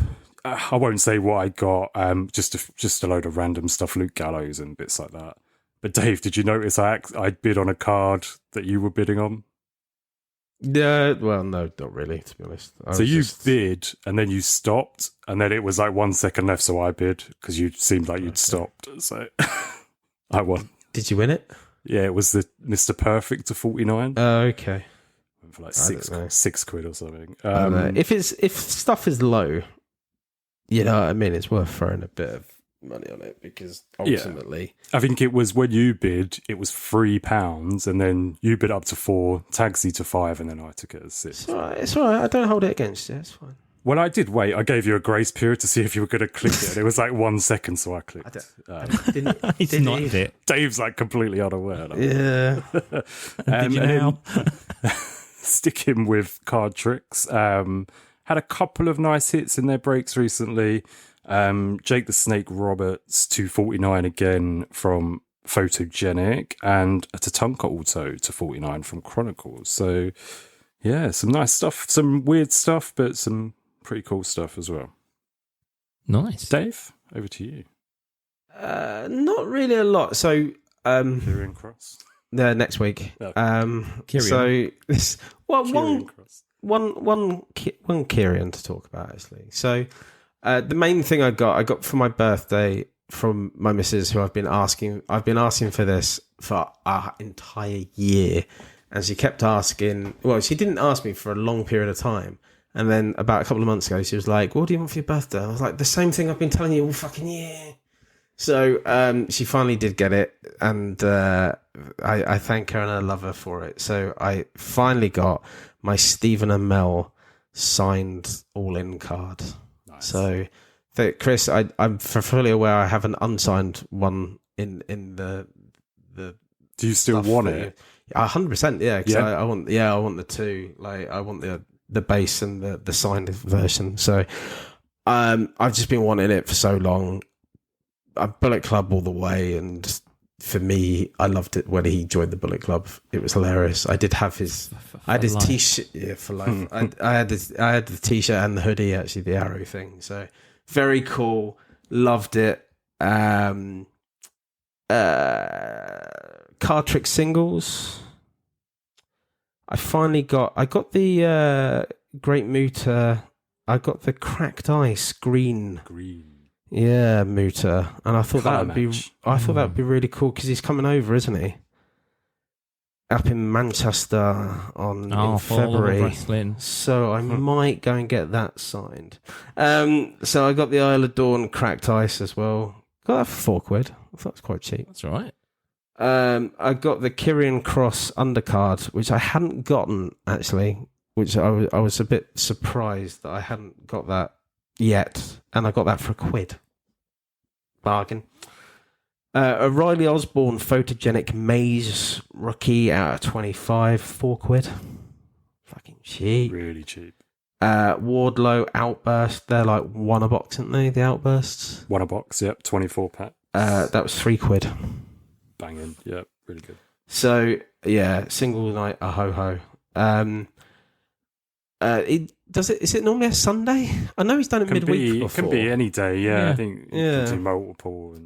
I won't say what I got. Just a load of random stuff, Luke Gallows and bits like that. But Dave, did you notice I bid on a card that you were bidding on? Yeah, well, no, not really, to be honest. So you bid and then you stopped, and then it was like 1 second left, so I bid because you seemed like you'd stopped. So I won. Did you win it? Yeah, it was the Mr. Perfect to 49. Oh, okay. Went for like six quid or something. If stuff is low, you know what I mean, it's worth throwing a bit of money on it because ultimately, I think it was when you bid, it was £3, and then you bid up to 4, Tagsy to 5, and then I took it as 6. It's all right. I don't hold it against you. It's fine. Well, I did wait. I gave you a grace period to see if you were going to click it. It was like 1 second, so I clicked. He's not it. Dave's like completely unaware. Yeah. Did you now? Sticking with card tricks, had a couple of nice hits in their breaks recently. Jake the Snake Roberts 249 again from Photogenic, and a Tatanka Auto to 49 from Chronicles. So yeah, some nice stuff, some weird stuff, but some pretty cool stuff as well. Nice. Dave, over to you. Not really a lot. So Kieran Cross. Next week. Kieran. So this Kieran Cross. one Kieran to talk about actually. So the main thing I got for my birthday from my missus, who I've been asking for this for our entire year, and she kept asking. Well, she didn't ask me for a long period of time, and then about a couple of months ago, she was like, "What do you want for your birthday?" I was like, "The same thing I've been telling you all fucking year." So she finally did get it, and I thank her and I love her for it. So I finally got my Stephen and Mel signed all-in card. Nice. So, Chris, I'm fully aware I have an unsigned one in the. Do you still want it? 100%, yeah. Because I want the two. Like I want the base and the signed version. So, I've just been wanting it for so long. Bullet Club all the way, and for me, I loved it when he joined the Bullet Club. It was hilarious. I did have his t-shirt for life. I had the t-shirt and the hoodie, actually, the arrow thing. So very cool. Loved it. Card trick singles. I got the Great Mooter. I got the Cracked Ice green. Yeah, Mooter, and I thought that would be really cool because he's coming over, isn't he? Up in Manchester in February. So I might go and get that signed. So I got the Isle of Dawn Cracked Ice as well. Got that for £4. I thought it was quite cheap. That's all right. I got the Kieran Cross undercard, which I hadn't gotten actually, which I was a bit surprised that I hadn't got that yet, and I got that for £1. Bargain. A Riley Osborne Photogenic Maze rookie out of 25, £4. Fucking cheap. Really cheap. Wardlow Outburst, they're like one a box, aren't they? The Outbursts. One a box, yep, 24 pack. That was £3. Banging, yep, really good. So yeah, single night a ho ho. Is it normally a Sunday? I know he's done it midweek before. It can be any day, yeah. I think you can do multiple.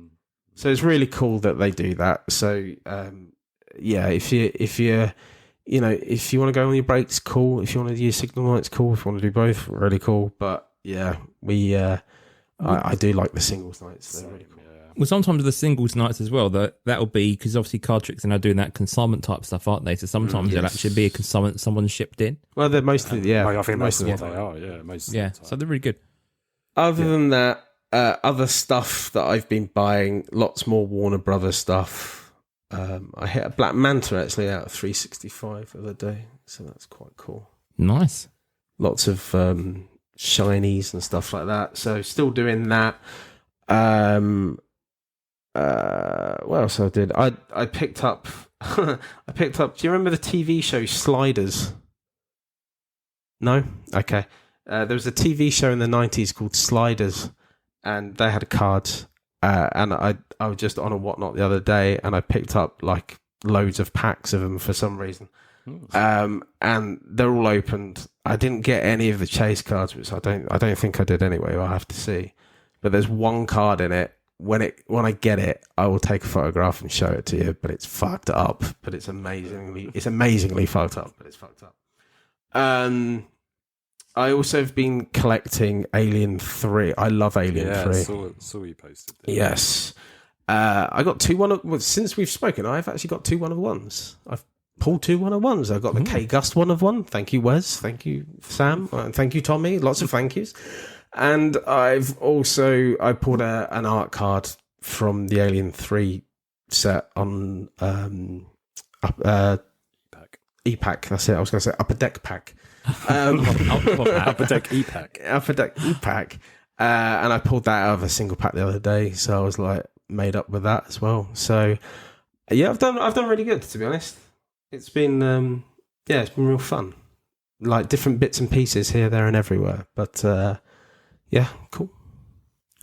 So it's really cool that they do that. So if you want to go on your breaks, cool. If you want to use signal nights, cool. If you want to do both, really cool. But yeah, I do like the singles nights. They're really cool. Well, sometimes the singles nights as well, that'll be, because obviously card tricks are now doing that consignment type stuff, aren't they? So sometimes there'll actually be a consignment someone shipped in. Well, they're mostly, I think most of what they are, yeah. Most of the time. So they're really good. Other than that, other stuff that I've been buying, lots more Warner Brothers stuff. I hit a Black Manta actually out of 365 the other day, so that's quite cool. Nice. Lots of shinies and stuff like that. So still doing that. What else I did? I picked up do you remember the TV show Sliders? No? Okay. There was a TV show in the 90s called Sliders, and they had cards, and I was just on a whatnot the other day, and I picked up like loads of packs of them for some reason. And they're all opened. I didn't get any of the chase cards, which I don't think I did anyway. I'll have to see. But there's one card in it when I get it, I will take a photograph and show it to you. But it's fucked up. But it's amazingly fucked up. But it's fucked up. I also have been collecting Alien 3. I love Alien 3. Yeah, saw you posted that. Yes. I got since we've spoken, I've actually got 2 1-of-1s. I've pulled 2 1-of-1s. I've got the K Gust 1-of-1. Thank you, Wes. Thank you, Sam. Thank you, Tommy. Lots of thank yous. And I've also pulled an art card from the Alien 3 set on E-Pack. That's it. I was going to say Upper Deck Pack. Upper Deck E-Pack. Upper Deck E-Pack. And I pulled that out of a single pack the other day, so I was like made up with that as well. So yeah, I've done really good, to be honest. It's been it's been real fun. Like different bits and pieces here, there, and everywhere. But yeah, cool.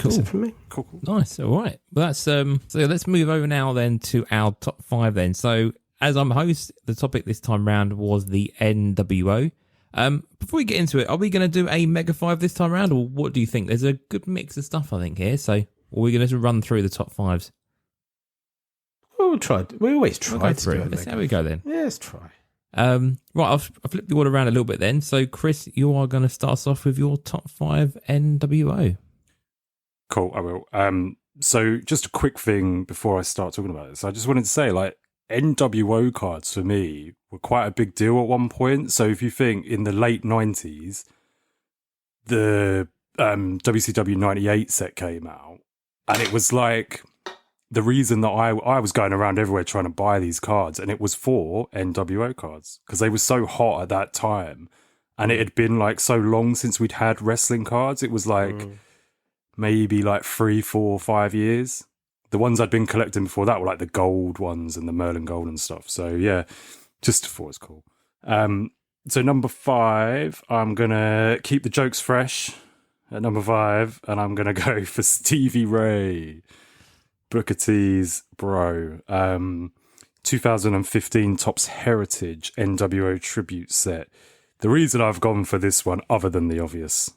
That's it from me. Cool. Nice. All right. Well, that's so let's move over now then to our top 5 then. So as I'm host, the topic this time round was the NWO. Before we get into it, are we going to do a Mega 5 this time round, or what do you think? There's a good mix of stuff, I think, here. So are we going to run through the top 5s? We'll try. We always try to do it. Let's see how we go then. Yeah, let's try. Right, I'll flip the order around a little bit then. So, Chris, you are going to start us off with your top 5 NWO. Cool, I will. So just a quick thing before I start talking about this. I just wanted to say, like, NWO cards for me were quite a big deal at one point. So if you think in the late 90s, the WCW 98 set came out, and it was like the reason that I was going around everywhere trying to buy these cards, and it was for NWO cards because they were so hot at that time, and it had been like so long since we'd had wrestling cards. It was like maybe like 3, 4, 5 years. The ones I'd been collecting before that were like the gold ones and the Merlin Gold and stuff. So yeah, just thought it was cool. So number 5, I'm going to keep the jokes fresh at number 5, and I'm going to go for Stevie Ray, Booker T's bro. 2015 Topps Heritage NWO Tribute Set. The reason I've gone for this one, other than the obvious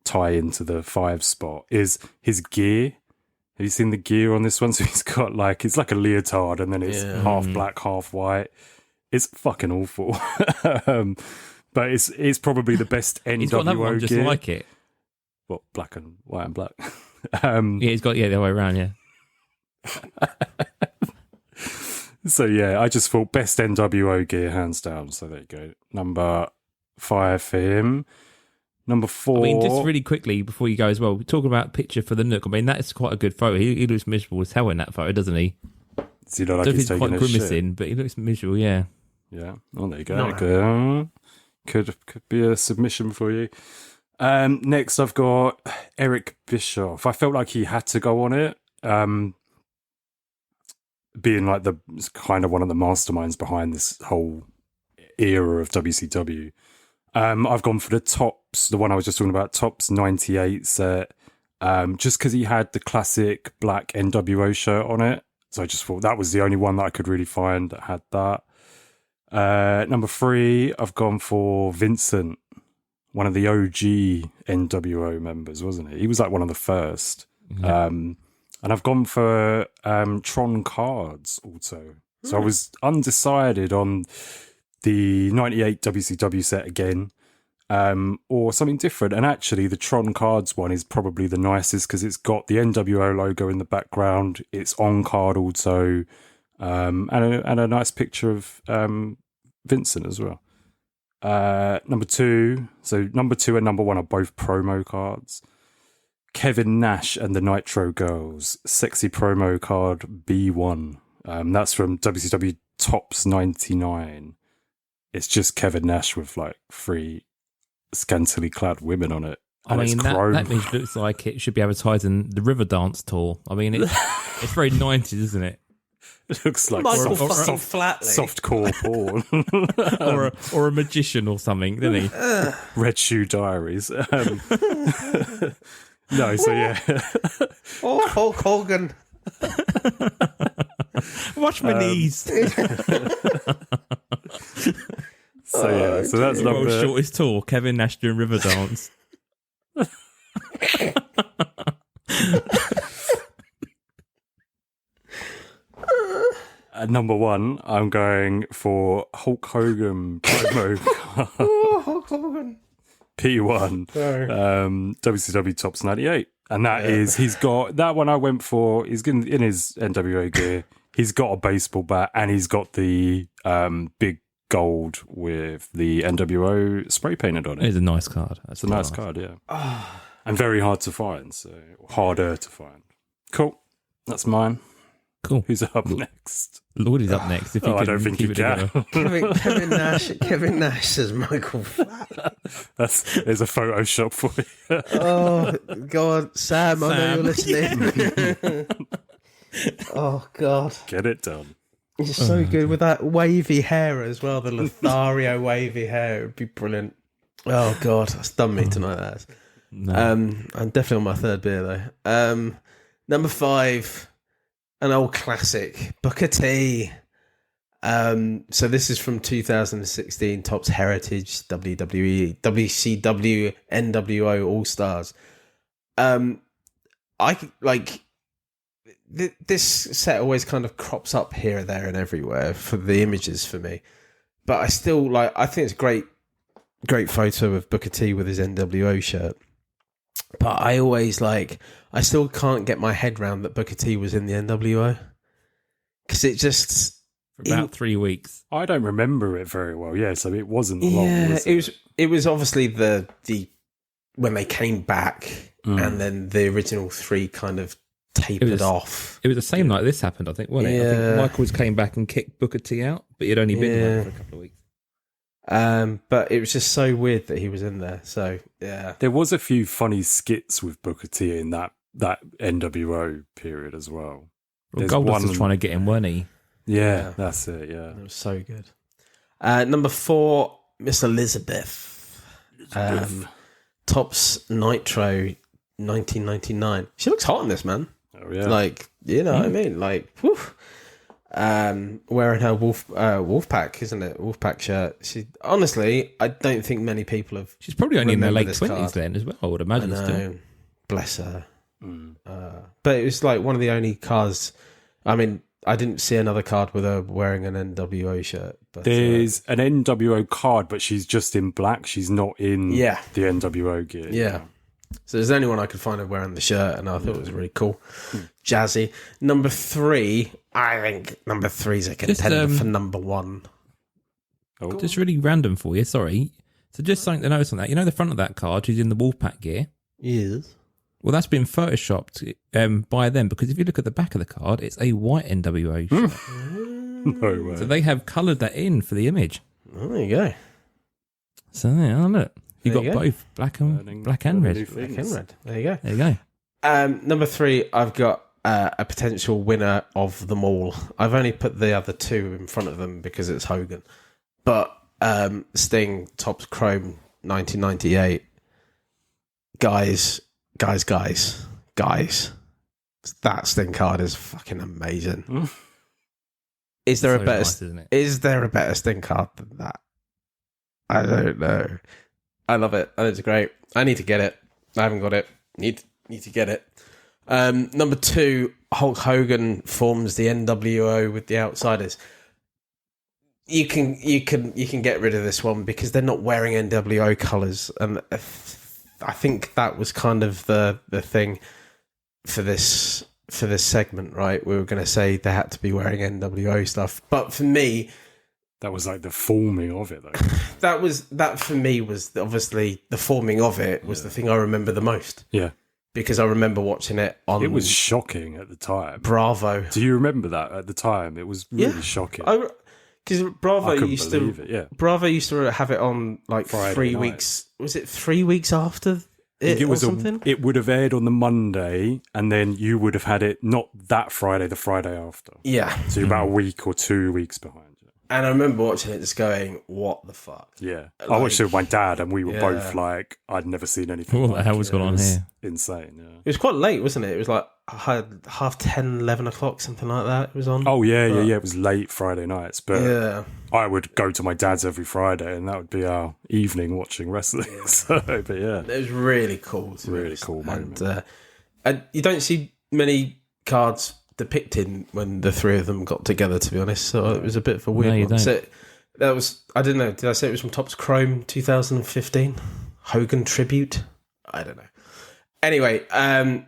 tie into the 5 spot, is his gear. Have you seen the gear on this one? So he's got like, it's like a leotard, and then it's half black, half white. It's fucking awful. But it's probably the best NWO He's got another one just gear. like it. What, black and white and black? Yeah, he's got the other way around, yeah. So yeah, I just thought best NWO gear, hands down. So there you go. Number 5 for him. Number 4. I mean, just really quickly before you go as well, talking about picture for the Nook. I mean, that is quite a good photo. He looks miserable as hell in that photo, doesn't he? Does he look like I don't he's think taking quite a shit? grimacing, but he looks miserable, yeah. Yeah. Oh, there you go. Could be a submission for you. Next, I've got Eric Bischoff. I felt like he had to go on it. Being like the kind of one of the masterminds behind this whole era of WCW. I've gone for the Topps, the one I was just talking about, Topps 98 set, just because he had the classic black NWO shirt on it. So I just thought that was the only one that I could really find that had that. Number 3, I've gone for Vincent, one of the OG NWO members, wasn't he? He was like one of the first. Yeah. And I've gone for Tron cards also. So I was undecided on the 98 WCW set again, or something different. And actually, the Tron cards one is probably the nicest because it's got the NWO logo in the background. It's on card also, and a nice picture of Vincent as well. Number 2. So number 2 and number 1 are both promo cards. Kevin Nash and the Nitro Girls, sexy promo card B1. That's from WCW Topps 99. It's just Kevin Nash with like 3 scantily clad women on it. I mean, that image looks like it should be advertising the River Dance tour. I mean, it's very 90s, isn't it? It looks like softcore porn. or a magician or something, didn't he? Red Shoe Diaries. No, so yeah. Oh, Hulk Hogan. Watch my knees. So yeah, so that's number... World's shortest tour, Kevin Nash doing River Dance. At number 1, I'm going for Hulk Hogan promo card. Hulk Hogan. P1, WCW Tops 98. And that is, he's got, that one I went for, he's in his NWA gear. He's got a baseball bat and he's got the big gold with the NWO spray painted on it. It's a nice card. It's a nice card, yeah. And very hard to find, so harder to find. Cool. That's mine. Cool. Who's up next? Lloydy's up next. If you I don't think keep you it can. together. Kevin Nash says Michael Flat. There's a Photoshop for you. Oh, God. Sam, I know you're listening. Oh, God. Get it done. He's so good with that wavy hair as well, the Lothario wavy hair. It would be brilliant. Oh, God. That's done me tonight, that has. No. I'm definitely on my third beer, though. Number 5, an old classic, Booker T. So this is from 2016 Topps Heritage WWE WCW NWO All Stars. This set always kind of crops up here, there, and everywhere for the images for me, but I still I think it's a great photo of Booker T with his NWO shirt. But I always I still can't get my head round that Booker T was in the NWO because it just For about 3 weeks. I don't remember it very well. Yeah, so it wasn't long. Yeah, Was it was obviously the when they came back and then the original 3 kind of tapered off. It was the same night this happened, I think, wasn't it? I think Michaels came back and kicked Booker T out, but he'd only been there for a couple of weeks. But it was just so weird that he was in there. So yeah, There was a few funny skits with Booker T in that NWO period as well. Well, Goldust was trying to get him, weren't he? Yeah, that's it. Yeah, it was so good. Number 4, Miss Elizabeth. Topps Nitro 1999. She looks hot in this, man. Oh yeah, You know what I mean? Whew. Wearing her Wolfpack, isn't it? Wolfpack shirt. She honestly, I don't think many people have. She's probably only in her late 20s card. then as well, I would imagine. I know. Still. Bless her. But it was one of the only cards. I mean, I didn't see another card with her wearing an NWO shirt. But, there's an NWO card, but she's just in black. She's not in the NWO gear. Yeah. So there's only one I could find her wearing the shirt, and I thought it was really cool. Jazzy. Number 3, I think number 3 is a contender for number 1. Oh. Just really random for you, sorry. So just something to notice on that. You know the front of that card, who's in the Wolfpack gear? Yes. Well, that's been photoshopped by them, because if you look at the back of the card, it's a white NWO shirt. No way. So they have coloured that in for the image. Oh, there you go. So yeah, look. You've got There you go. both black and red. Black and red. There you go. There you go. Number 3, I've got a potential winner of them all. I've only put the other 2 in front of them because it's Hogan. But Sting, Topps Chrome 1998. Guys. That Sting card is fucking amazing. Is there So nice, isn't it? Is there a better Sting card than that? I don't know. I love it. I think it's great. I need to get it. I haven't got it. Need to get it. Number 2, Hulk Hogan forms the NWO with the Outsiders. You can get rid of this one because they're not wearing NWO colours, and I think that was kind of the thing for this segment, right? We were going to say they had to be wearing NWO stuff, but for me, That was the forming of it, though. that for me was obviously the forming of it was the thing I remember the most. Yeah. Because I remember watching it on. It was shocking at the time. Bravo. Do you remember that at the time? It was really shocking. Because Bravo I couldn't used believe to. it, yeah. Bravo used to have it on Friday 3 night. weeks. Was it 3 weeks after I think it or something? it would have aired on the Monday, and then you would have had it not that Friday, the Friday after. Yeah. So you're about a week or 2 weeks behind. And I remember watching it just going, what the fuck? Yeah. I watched it with my dad, and we were both I'd never seen anything. What the like hell it. was going It on was here? Insane, yeah. It was quite late, wasn't it? It was 10:30, 11 o'clock, something like that. It was on. Oh, yeah. It was late Friday nights, but Yeah. I would go to my dad's every Friday, and that would be our evening watching wrestling. So, but yeah. It was really cool. Really cool moment. And you don't see many cards depicting when the three of them got together, to be honest. So it was a bit of a weird one. Don't. So that was, I don't know, did I say it was from Topps Chrome 2015? Hogan tribute? I don't know. Anyway,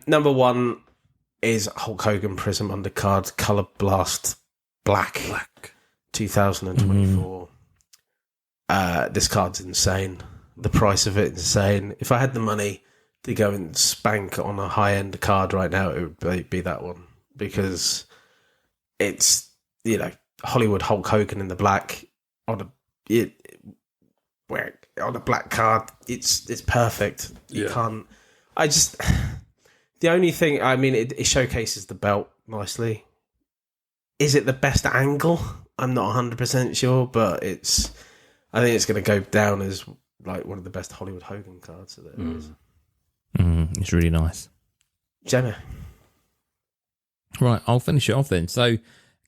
number 1 is Hulk Hogan Prism Undercard Color Blast Black 2024. This card's insane. The price of it insane. If I had the money to go and spank on a high-end card right now, it would be that one. Because it's, Hollywood Hulk Hogan in the black on a black card. It's perfect. You can't. The only thing, it showcases the belt nicely. Is it the best angle? I'm not 100% sure, but I think it's going to go down as like one of the best Hollywood Hogan cards that there is. It's really nice. Gemma. Right, I'll finish it off then. So,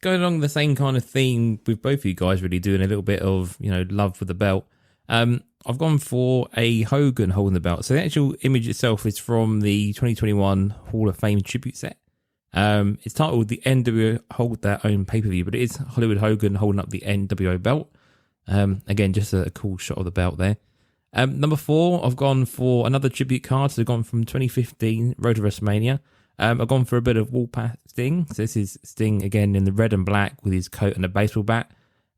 going along the same kind of theme with both of you guys, really doing a little bit of, love for the belt. I've gone for a Hogan holding the belt. So the actual image itself is from the 2021 Hall of Fame tribute set. It's titled The NWO Hold Their Own Pay-Per-View, but it is Hollywood Hogan holding up the NWO belt. Again, just a cool shot of the belt there. Number 4, I've gone for another tribute card. So I've gone from 2015 Road to WrestleMania. I've gone for a bit of Wolfpack Sting. So this is Sting again in the red and black with his coat and a baseball bat.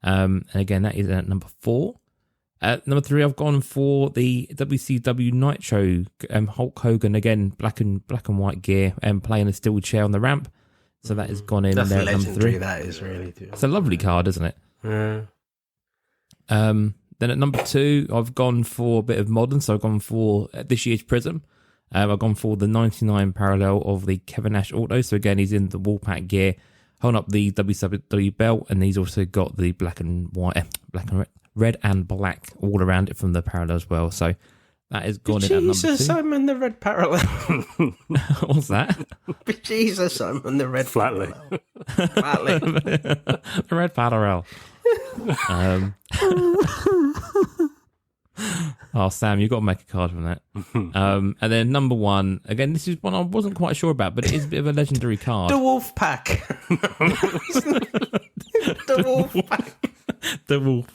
And again, that is at number 4. Number 3, I've gone for the WCW Nitro Hulk Hogan again, black and white gear, and playing a steel chair on the ramp. So that has gone in That's there at number 3. That is really. It's a lovely card, isn't it? Yeah. Then at number 2, I've gone for a bit of modern. So I've gone for this year's Prism. I've gone for the 99 parallel of the Kevin Nash Auto. So again, he's in the Wolfpack gear, holding up the WCW belt, and he's also got the black and white, red and black all around it from the parallel as well. So that is gone in at number 2. Jesus, I'm in the red parallel. What's that? Jesus, I'm in the red Flatly. Flatly. The red parallel. Oh, Sam, you've got to make a card from that. And then number 1, again, this is one I wasn't quite sure about, but it is a bit of a legendary card. The Wolf Pack. The Wolf Pack. The Wolf.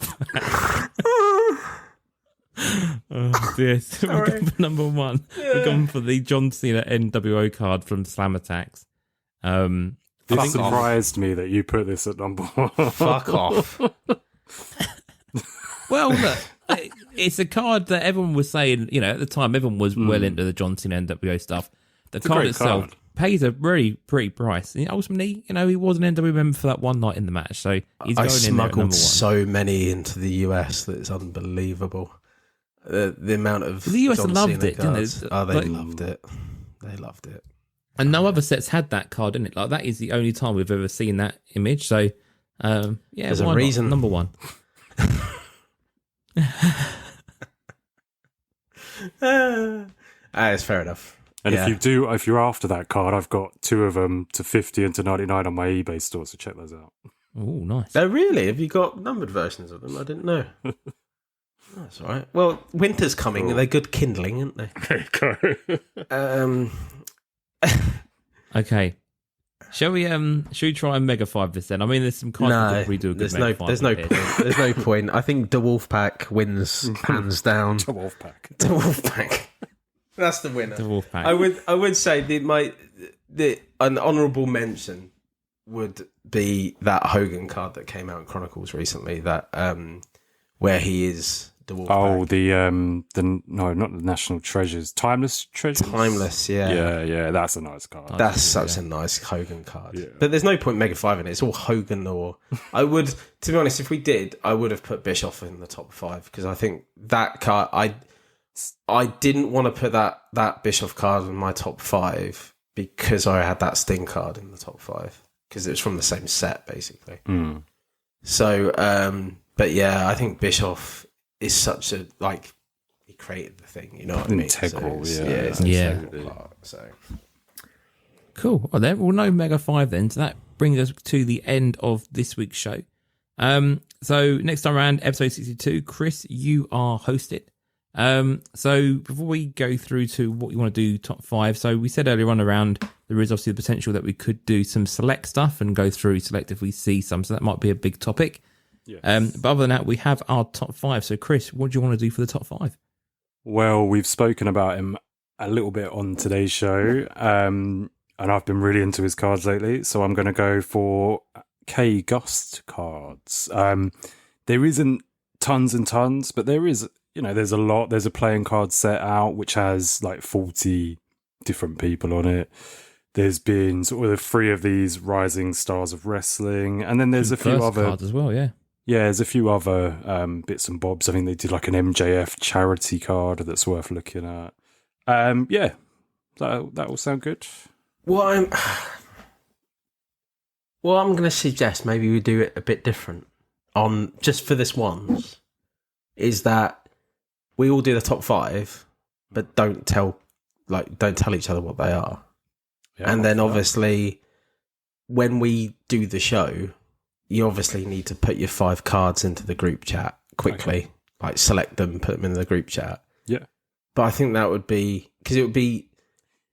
Oh, dear. So we've gone for number 1. Yeah. We've gone for the John Cena NWO card from Slam Attacks. It surprised me that you put this at number 1. Fuck off. Well, look, it's a card that everyone was saying, at the time, everyone was well into the John Cena NWO stuff. The card itself pays a really pretty price. And ultimately, he was an NWO member for that one night in the match. So he's going in there at number 1. So many into the US that it's unbelievable. The amount of the US John loved Cena it, cards. didn't they? Oh, they loved it. They loved it. And no other sets had that card in it. Like, that is the only time we've ever seen that image. So, there's a reason. Number 1. It's fair enough. And if you're after that card, I've got 2 of them to 50 and to 99 on my eBay store, so check those out. Oh, nice. Oh, really? Have you got numbered versions of them? I didn't know. That's all right. Well, winter's coming, and they're good kindling, aren't they? There you go. Okay. Shall we try and Mega 5 this then? I mean, there's some cards that probably do a good Mega 5. There's no point. There's no point. I think the Wolfpack wins hands down. The Wolfpack. The Wolfpack. That's the winner. The Wolfpack. I would say an honourable mention would be that Hogan card that came out in Chronicles recently. That where he is the Wolfpack. Oh, not the National Treasures, Timeless Treasures. Timeless, yeah. Yeah. That's a nice card. That's such a nice Hogan card. Yeah. But there's no point Mega 5 in it. It's all Hogan or... I would, to be honest, if we did, I would have put Bischoff in the top 5 because I think that card... I didn't want to put that Bischoff card in my top 5 because I had that Sting card in the top 5 because it was from the same set, basically. So, but yeah, I think Bischoff is such a... he created the thing, you know what I mean? Integral, so it's an integral part, so... Cool. Well, then, no Mega 5 then. So that brings us to the end of this week's show. So next time around, episode 62, Chris, you are hosted. So before we go through to what you want to do, top 5, so we said earlier on around there is obviously the potential that we could do some select stuff and go through select if we see some. So that might be a big topic. Yes. But other than that, we have our top 5. So Chris, what do you want to do for the top 5? Well, we've spoken about him a little bit on today's show, and I've been really into his cards lately. So I'm going to go for K Gust cards. There isn't tons and tons, but there is, there's a lot. There's a playing card set out which has like 40 different people on it. There's been sort of 3 of these Rising Stars of Wrestling, and then there's a few other cards as well. Yeah, there's a few other bits and bobs. I think they did like an MJF charity card that's worth looking at. That will sound good. Well, I'm going to suggest maybe we do it a bit different on just for this once. Is that we all do the top 5, but don't tell each other what they are. Yeah, and then obviously, when we do the show, you obviously need to put your 5 cards into the group chat quickly. Okay. Like select them, put them in the group chat. Yeah. But I think that would be because it would be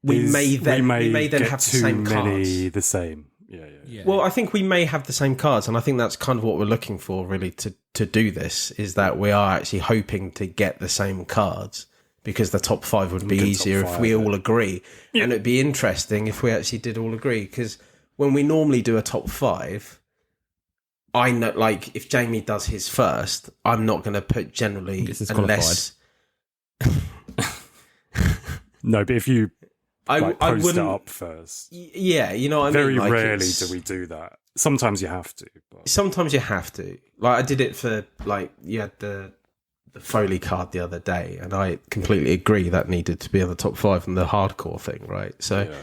we may then have the same cards. The same. Yeah. Well, I think we may have the same cards, and I think that's kind of what we're looking for, really, to do this, is that we are actually hoping to get the same cards, because the top 5 would be easier if we all agree. Yeah. And it'd be interesting if we actually did all agree, because when we normally do a top 5, I know, like, if Jamie does his first, I'm not going to put generally unless... No, but if you... I post wouldn't, it up first. Yeah, you know what I Very mean? Very rarely do we do that. Sometimes you have to. But. Sometimes you have to. Like, I did it for, like, you had the Foley card the other day, and I completely agree that needed to be on the top 5 and the hardcore thing, right? So, yeah.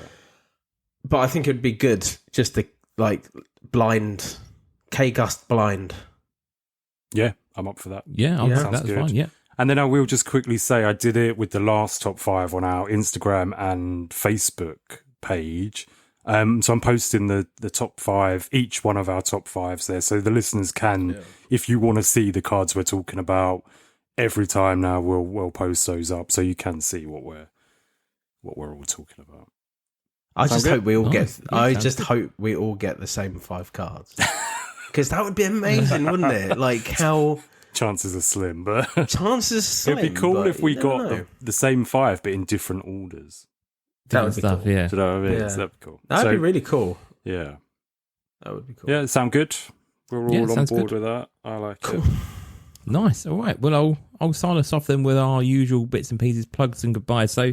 But I think it'd be good just to, like, blind, K-Gust blind. Yeah, I'm up for that. Yeah, that's good. Fine, yeah. And then I will just quickly say I did it with the last top 5 on our Instagram and Facebook page. So I'm posting the top 5, each one of our top 5s there. So the listeners can, if you want to see the cards we're talking about, every time now we'll post those up so you can see what we're all talking about. I just hope we all hope we all get the same 5 cards. Because that would be amazing, wouldn't it? Like how... Chances are slim, but chances are slim. It'd be cool if we got the same 5 but in different orders. That would be stuff, cool. Yeah. Do you know what I mean? Yeah. So that'd be cool. That'd be really cool. Yeah. That would be cool. Yeah, sound good? We're all on board with that. I like it. Nice. All right. Well, I'll sign us off then with our usual bits and pieces, plugs and goodbyes. So,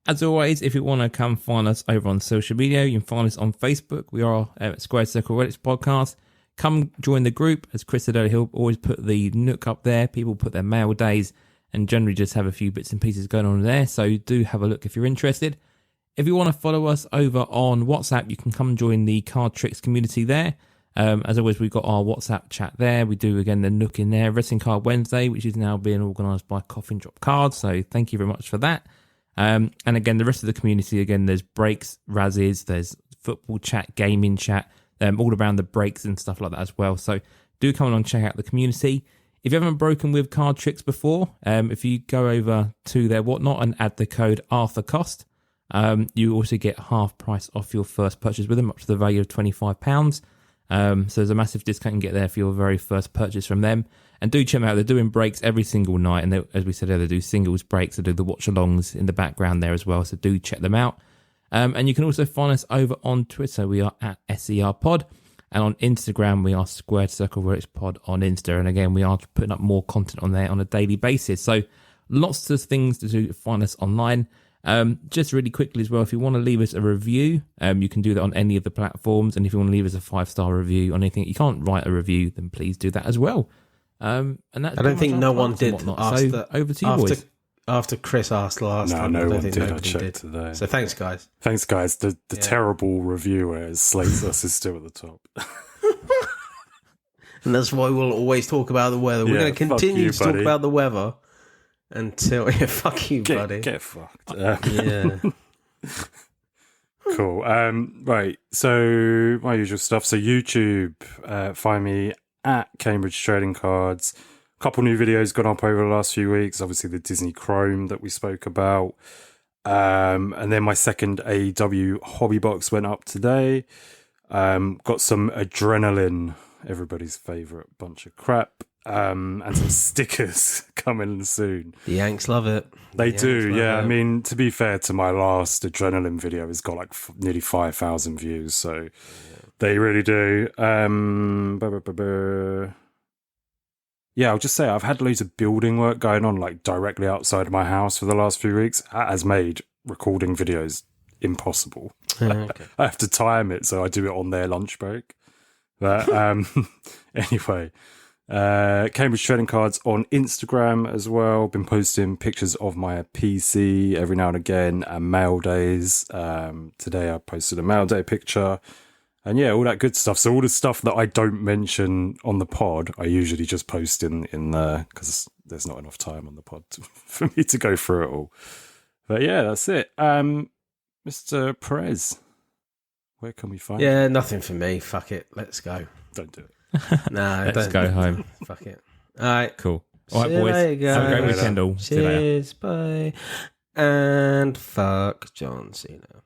as always, if you want to come find us over on social media, you can find us on Facebook. We are at Squared Circle Relics Podcast. Come join the group. As Chris said earlier, he'll always put the Nook up there. People put their mail days and generally just have a few bits and pieces going on there. So do have a look if you're interested. If you want to follow us over on WhatsApp, you can come join the Card Tricks community there. As always, we've got our WhatsApp chat there. We do, again, the Nook in there. Wrestling Card Wednesday, which is now being organised by Coffin Drop Cards. So thank you very much for that. And again, the rest of the community, again, there's breaks, Razzies, there's football chat, gaming chat, all around the breaks and stuff like that as well. So do come along and check out the community. If you haven't broken with Card Tricks before, if you go over to their whatnot and add the code ARTHURCOST, you also get half price off your first purchase with them, up to the value of £25. So there's a massive discount you can get there for your very first purchase from them. And do check them out. They're doing breaks every single night. And they, as we said earlier, they do singles breaks. They do the watch-alongs in the background there as well. So do check them out. And you can also find us over on Twitter. We are at SER Pod. And on Instagram, we are Squared Circle Relics Pod on Insta. And again, we are putting up more content on there on a daily basis. So lots of things to do to find us online. Just really quickly as well, if you want to leave us a review, you can do that on any of the platforms. And if you want to leave us a 5-star review on anything, you can't write a review, then please do that as well. And that's I don't think no one did ask so that over to you boys. After Chris asked last time. No one did. I checked today. So thanks, guys. Thanks, guys. The terrible reviewer slates us is still at the top. And that's why we'll always talk about the weather. We're going to continue to talk about the weather until... fuck you, buddy. Get fucked. Yeah. Cool. Right. So my usual stuff. So YouTube, find me at Cambridge Trading Cards. A couple new videos gone up over the last few weeks. Obviously the Disney Chrome that we spoke about. And then my second AEW hobby box went up today. Got some adrenaline, everybody's favourite bunch of crap, and some stickers coming soon. The Yanks love it. They do, yeah. I mean, to be fair to my last adrenaline video, it's got like nearly 5,000 views, so they really do. Yeah, I'll just say I've had loads of building work going on, like directly outside my house for the last few weeks. That has made recording videos impossible. Okay. I have to time it, so I do it on their lunch break. But anyway, Cambridge trading cards on Instagram as well. Been posting pictures of my PC every now and again, and mail days. Today I posted a mail day picture. And yeah, all that good stuff. So all the stuff that I don't mention on the pod, I usually just post in because there's not enough time on the pod for me to go through it all. But yeah, that's it. Mr. Perez, where can we find you? Yeah, nothing for me. Fuck it. Let's go. Don't do it. No, Let's go home. Fuck it. All right. Cool. All right, See you boys. later, Have a great guys. weekend all. See you later. Cheers. Bye. And fuck John Cena.